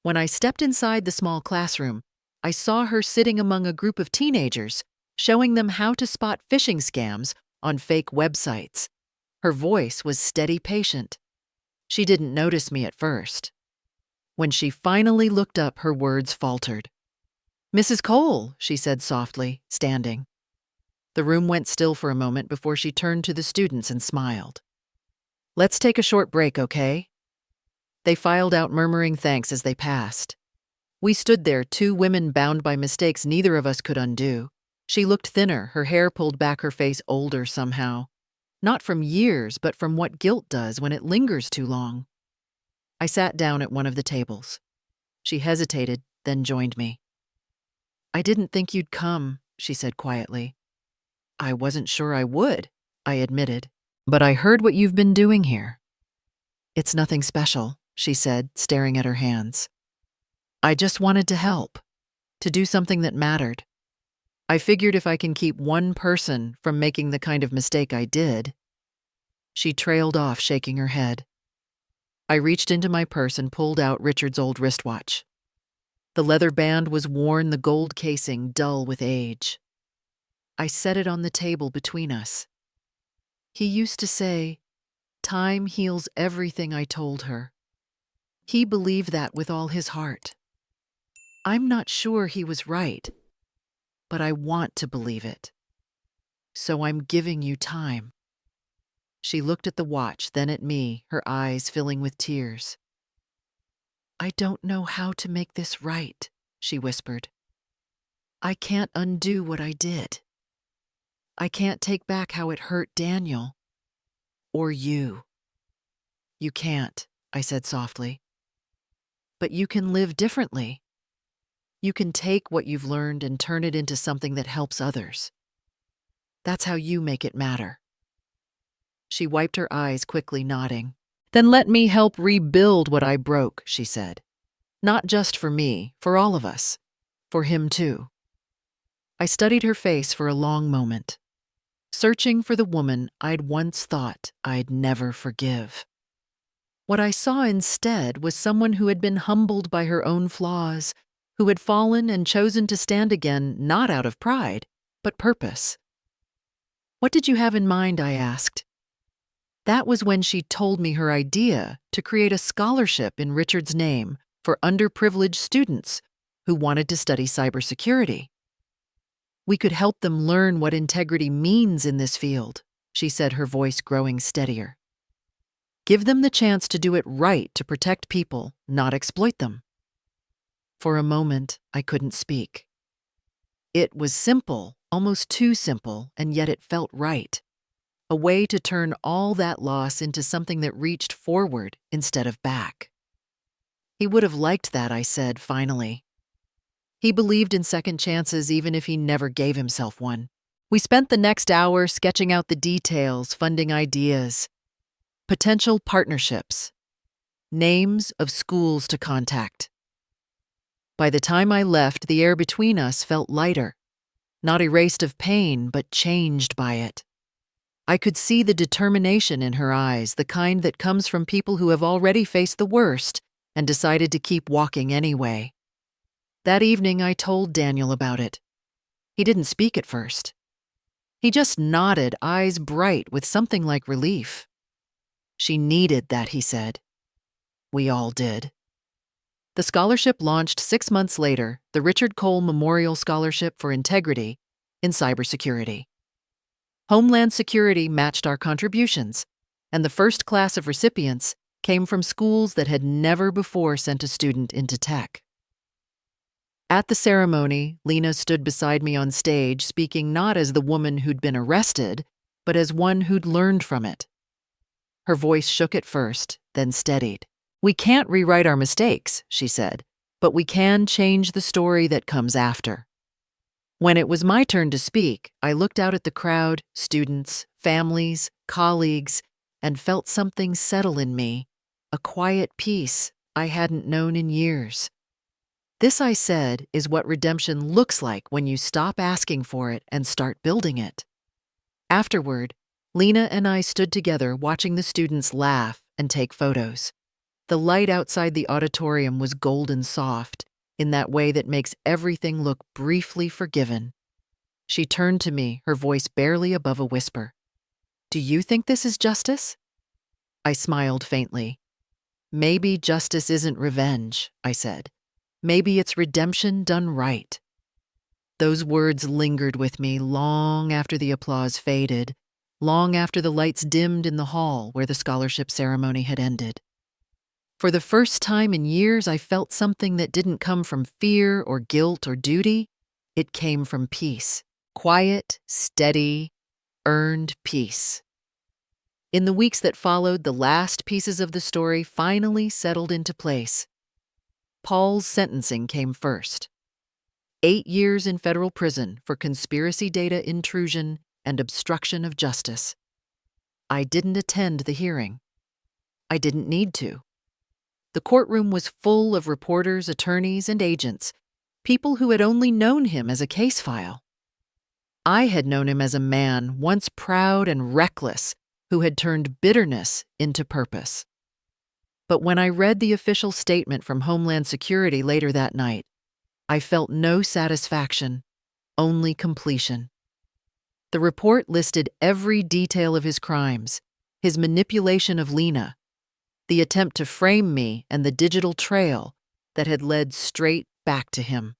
When I stepped inside the small classroom, I saw her sitting among a group of teenagers, showing them how to spot phishing scams on fake websites. Her voice was steady, patient. She didn't notice me at first. When she finally looked up, her words faltered. "Mrs. Cole," she said softly, standing. The room went still for a moment before she turned to the students and smiled. "Let's take a short break, okay?" They filed out, murmuring thanks as they passed. We stood there, 2 women bound by mistakes neither of us could undo. She looked thinner, her hair pulled back, her face older somehow. Not from years, but from what guilt does when it lingers too long. I sat down at one of the tables. She hesitated, then joined me. "I didn't think you'd come," she said quietly. "I wasn't sure I would," I admitted. "But I heard what you've been doing here." "It's nothing special," she said, staring at her hands. "I just wanted to help." to do something that mattered. I figured if I can keep one person from making the kind of mistake I did. She trailed off, shaking her head. I reached into my purse and pulled out Richard's old wristwatch. The leather band was worn, the gold casing dull with age. I set it on the table between us. He used to say, "Time heals everything," I told her. He believed that with all his heart. I'm not sure he was right, but I want to believe it. So I'm giving you time. She looked at the watch, then at me, her eyes filling with tears. I don't know how to make this right, she whispered. I can't undo what I did. I can't take back how it hurt Daniel. Or you. You can't, I said softly. But you can live differently. You can take what you've learned and turn it into something that helps others. That's how you make it matter. She wiped her eyes, quickly nodding. Then let me help rebuild what I broke, she said. Not just for me, for all of us. For him too. I studied her face for a long moment, searching for the woman I'd once thought I'd never forgive. What I saw instead was someone who had been humbled by her own flaws, who had fallen and chosen to stand again not out of pride, but purpose. What did you have in mind, I asked. That was when she told me her idea to create a scholarship in Richard's name for underprivileged students who wanted to study cybersecurity. We could help them learn what integrity means in this field, she said, her voice growing steadier. Give them the chance to do it right, to protect people, not exploit them. For a moment, I couldn't speak. It was simple, almost too simple, and yet it felt right. A way to turn all that loss into something that reached forward instead of back. He would have liked that, I said, finally. He believed in second chances even if he never gave himself one. We spent the next hour sketching out the details, funding ideas, potential partnerships, names of schools to contact. By the time I left, the air between us felt lighter, not erased of pain, but changed by it. I could see the determination in her eyes, the kind that comes from people who have already faced the worst and decided to keep walking anyway. That evening, I told Daniel about it. He didn't speak at first. He just nodded, eyes bright with something like relief. She needed that, he said. We all did. The scholarship launched 6 months later, the Richard Cole Memorial Scholarship for Integrity in Cybersecurity. Homeland Security matched our contributions, and the first class of recipients came from schools that had never before sent a student into tech. At the ceremony, Lena stood beside me on stage, speaking not as the woman who'd been arrested, but as one who'd learned from it. Her voice shook at first, then steadied. We can't rewrite our mistakes, she said, but we can change the story that comes after. When it was my turn to speak, I looked out at the crowd, students, families, colleagues, and felt something settle in me, a quiet peace I hadn't known in years. This, I said, is what redemption looks like when you stop asking for it and start building it. Afterward, Lena and I stood together watching the students laugh and take photos. The light outside the auditorium was golden soft, in that way that makes everything look briefly forgiven. She turned to me, her voice barely above a whisper. Do you think this is justice? I smiled faintly. Maybe justice isn't revenge, I said. Maybe it's redemption done right. Those words lingered with me long after the applause faded, long after the lights dimmed in the hall where the scholarship ceremony had ended. For the first time in years, I felt something that didn't come from fear or guilt or duty. It came from peace. Quiet, steady, earned peace. In the weeks that followed, the last pieces of the story finally settled into place. Paul's sentencing came first. 8 years in federal prison for conspiracy data intrusion and obstruction of justice. I didn't attend the hearing. I didn't need to. The courtroom was full of reporters, attorneys, and agents, people who had only known him as a case file. I had known him as a man once proud and reckless who had turned bitterness into purpose. But when I read the official statement from Homeland Security later that night, I felt no satisfaction, only completion. The report listed every detail of his crimes, his manipulation of Lena, the attempt to frame me, and the digital trail that had led straight back to him.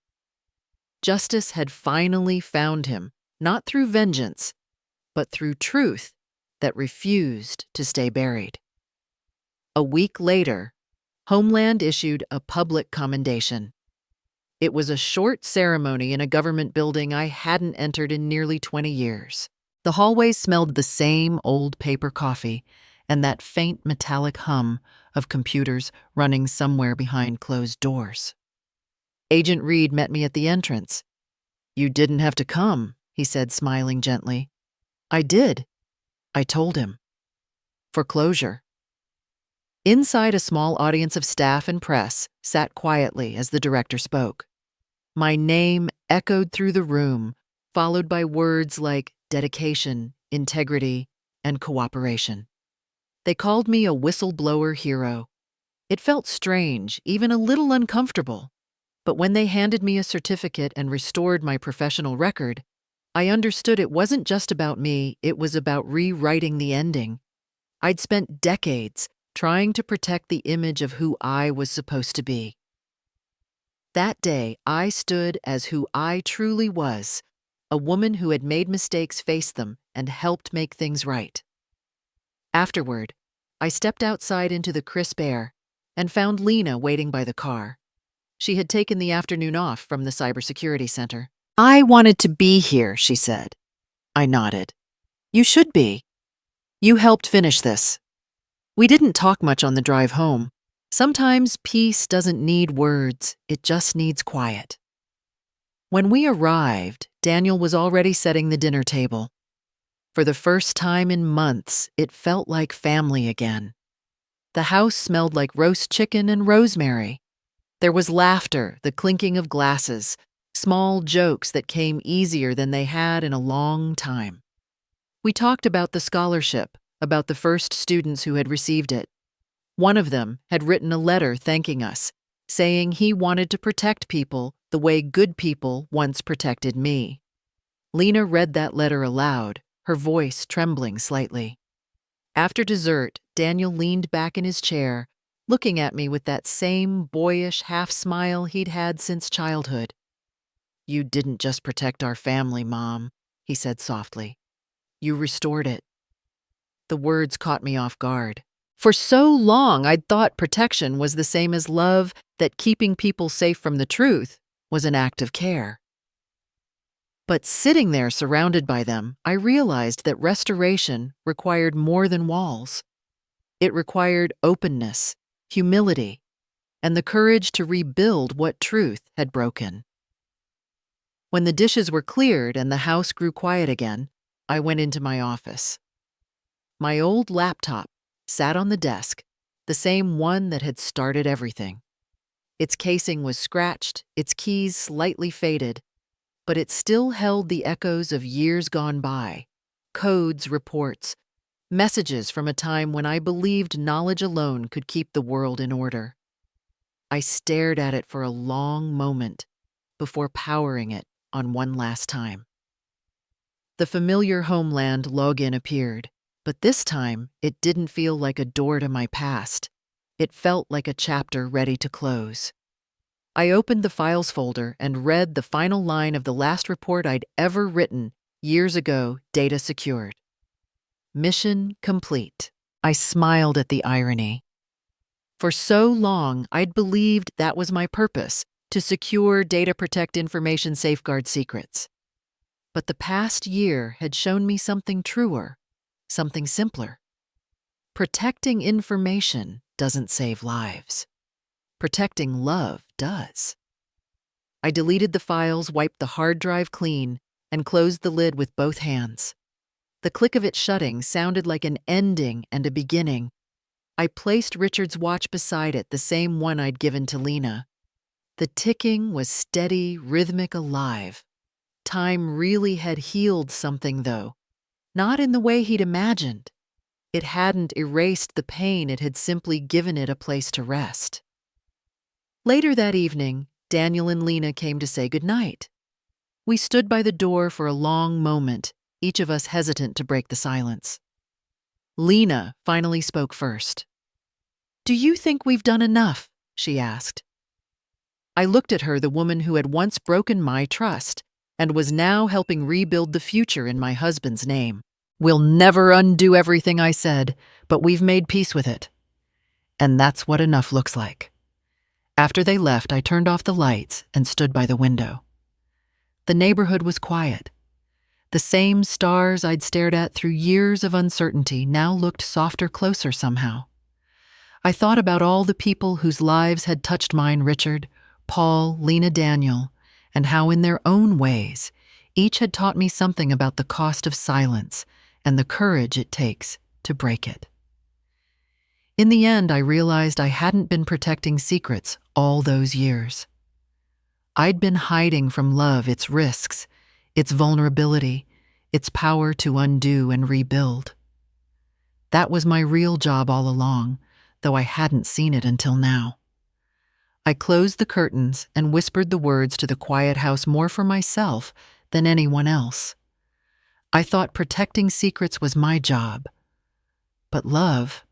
Justice had finally found him, not through vengeance, but through truth that refused to stay buried. A week later, Homeland issued a public commendation. It was a short ceremony in a government building I hadn't entered in nearly 20 years. The hallways smelled the same old paper coffee and that faint metallic hum of computers running somewhere behind closed doors. Agent Reed met me at the entrance. "You didn't have to come," he said, smiling gently. "I did," I told him. "For closure." Inside, a small audience of staff and press sat quietly as the director spoke. My name echoed through the room, followed by words like dedication, integrity, and cooperation. They called me a whistleblower hero. It felt strange, even a little uncomfortable. But when they handed me a certificate and restored my professional record, I understood it wasn't just about me, it was about rewriting the ending. I'd spent decades trying to protect the image of who I was supposed to be. That day, I stood as who I truly was, a woman who had made mistakes, faced them, and helped make things right. Afterward, I stepped outside into the crisp air and found Lena waiting by the car. She had taken the afternoon off from the cybersecurity center. "I wanted to be here," she said. I nodded. "You should be. You helped finish this." We didn't talk much on the drive home. Sometimes peace doesn't need words, it just needs quiet. When we arrived, Daniel was already setting the dinner table. For the first time in months, it felt like family again. The house smelled like roast chicken and rosemary. There was laughter, the clinking of glasses, small jokes that came easier than they had in a long time. We talked about the scholarship, about the first students who had received it. One of them had written a letter thanking us, saying he wanted to protect people the way good people once protected me. Lena read that letter aloud, her voice trembling slightly. After dessert, Daniel leaned back in his chair, looking at me with that same boyish half-smile he'd had since childhood. "You didn't just protect our family, Mom," he said softly. "You restored it." The words caught me off guard. For so long, I'd thought protection was the same as love, that keeping people safe from the truth was an act of care. But sitting there surrounded by them, I realized that restoration required more than walls. It required openness, humility, and the courage to rebuild what truth had broken. When the dishes were cleared and the house grew quiet again, I went into my office. My old laptop sat on the desk, the same one that had started everything. Its casing was scratched, its keys slightly faded, but it still held the echoes of years gone by, codes, reports, messages from a time when I believed knowledge alone could keep the world in order. I stared at it for a long moment before powering it on one last time. The familiar Homeland login appeared, but this time it didn't feel like a door to my past. It felt like a chapter ready to close. I opened the files folder and read the final line of the last report I'd ever written years ago, data secured. Mission complete. I smiled at the irony. For so long, I'd believed that was my purpose, to secure, data, protect information, safeguard secrets. But the past year had shown me something truer, something simpler. Protecting information doesn't save lives. Protecting love does. I deleted the files, wiped the hard drive clean, and closed the lid with both hands. The click of it shutting sounded like an ending and a beginning. I placed Richard's watch beside it, the same one I'd given to Lena. The ticking was steady, rhythmic, alive. Time really had healed something, though, not in the way he'd imagined. It hadn't erased the pain, it had simply given it a place to rest. Later that evening, Daniel and Lena came to say goodnight. We stood by the door for a long moment, each of us hesitant to break the silence. Lena finally spoke first. "Do you think we've done enough?" she asked. I looked at her, the woman who had once broken my trust and was now helping rebuild the future in my husband's name. "We'll never undo everything I said, but we've made peace with it. And that's what enough looks like." After they left, I turned off the lights and stood by the window. The neighborhood was quiet. The same stars I'd stared at through years of uncertainty now looked softer, closer somehow. I thought about all the people whose lives had touched mine: Richard, Paul, Lena, Daniel, and how in their own ways, each had taught me something about the cost of silence and the courage it takes to break it. In the end, I realized I hadn't been protecting secrets all those years. I'd been hiding from love its risks, its vulnerability, its power to undo and rebuild. That was my real job all along, though I hadn't seen it until now. I closed the curtains and whispered the words to the quiet house more for myself than anyone else. I thought protecting secrets was my job. But love,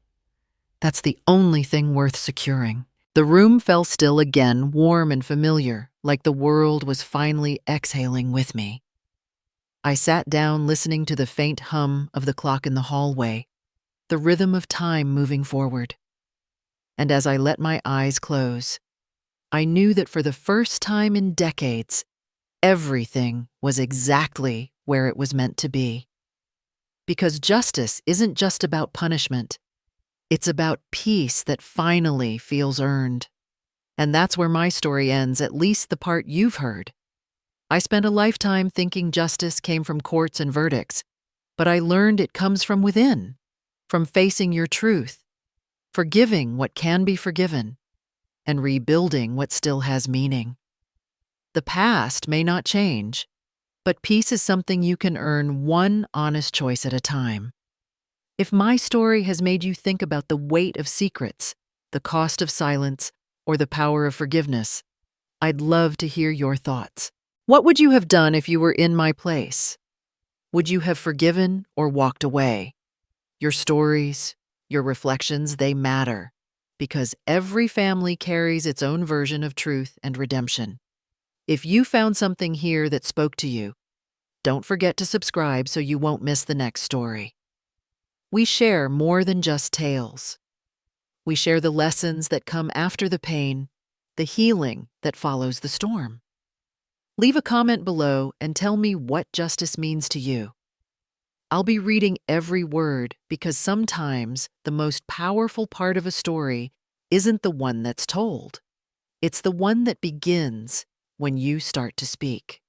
that's the only thing worth securing. The room fell still again, warm and familiar, like the world was finally exhaling with me. I sat down, listening to the faint hum of the clock in the hallway, the rhythm of time moving forward. And as I let my eyes close, I knew that for the first time in decades, everything was exactly where it was meant to be. Because justice isn't just about punishment. It's about peace that finally feels earned. And that's where my story ends, at least the part you've heard. I spent a lifetime thinking justice came from courts and verdicts, but I learned it comes from within, from facing your truth, forgiving what can be forgiven, and rebuilding what still has meaning. The past may not change, but peace is something you can earn one honest choice at a time. If my story has made you think about the weight of secrets, the cost of silence, or the power of forgiveness, I'd love to hear your thoughts. What would you have done if you were in my place? Would you have forgiven or walked away? Your stories, your reflections, they matter, because every family carries its own version of truth and redemption. If you found something here that spoke to you, don't forget to subscribe so you won't miss the next story. We share more than just tales. We share the lessons that come after the pain, the healing that follows the storm. Leave a comment below and tell me what justice means to you. I'll be reading every word because sometimes the most powerful part of a story isn't the one that's told. It's the one that begins when you start to speak.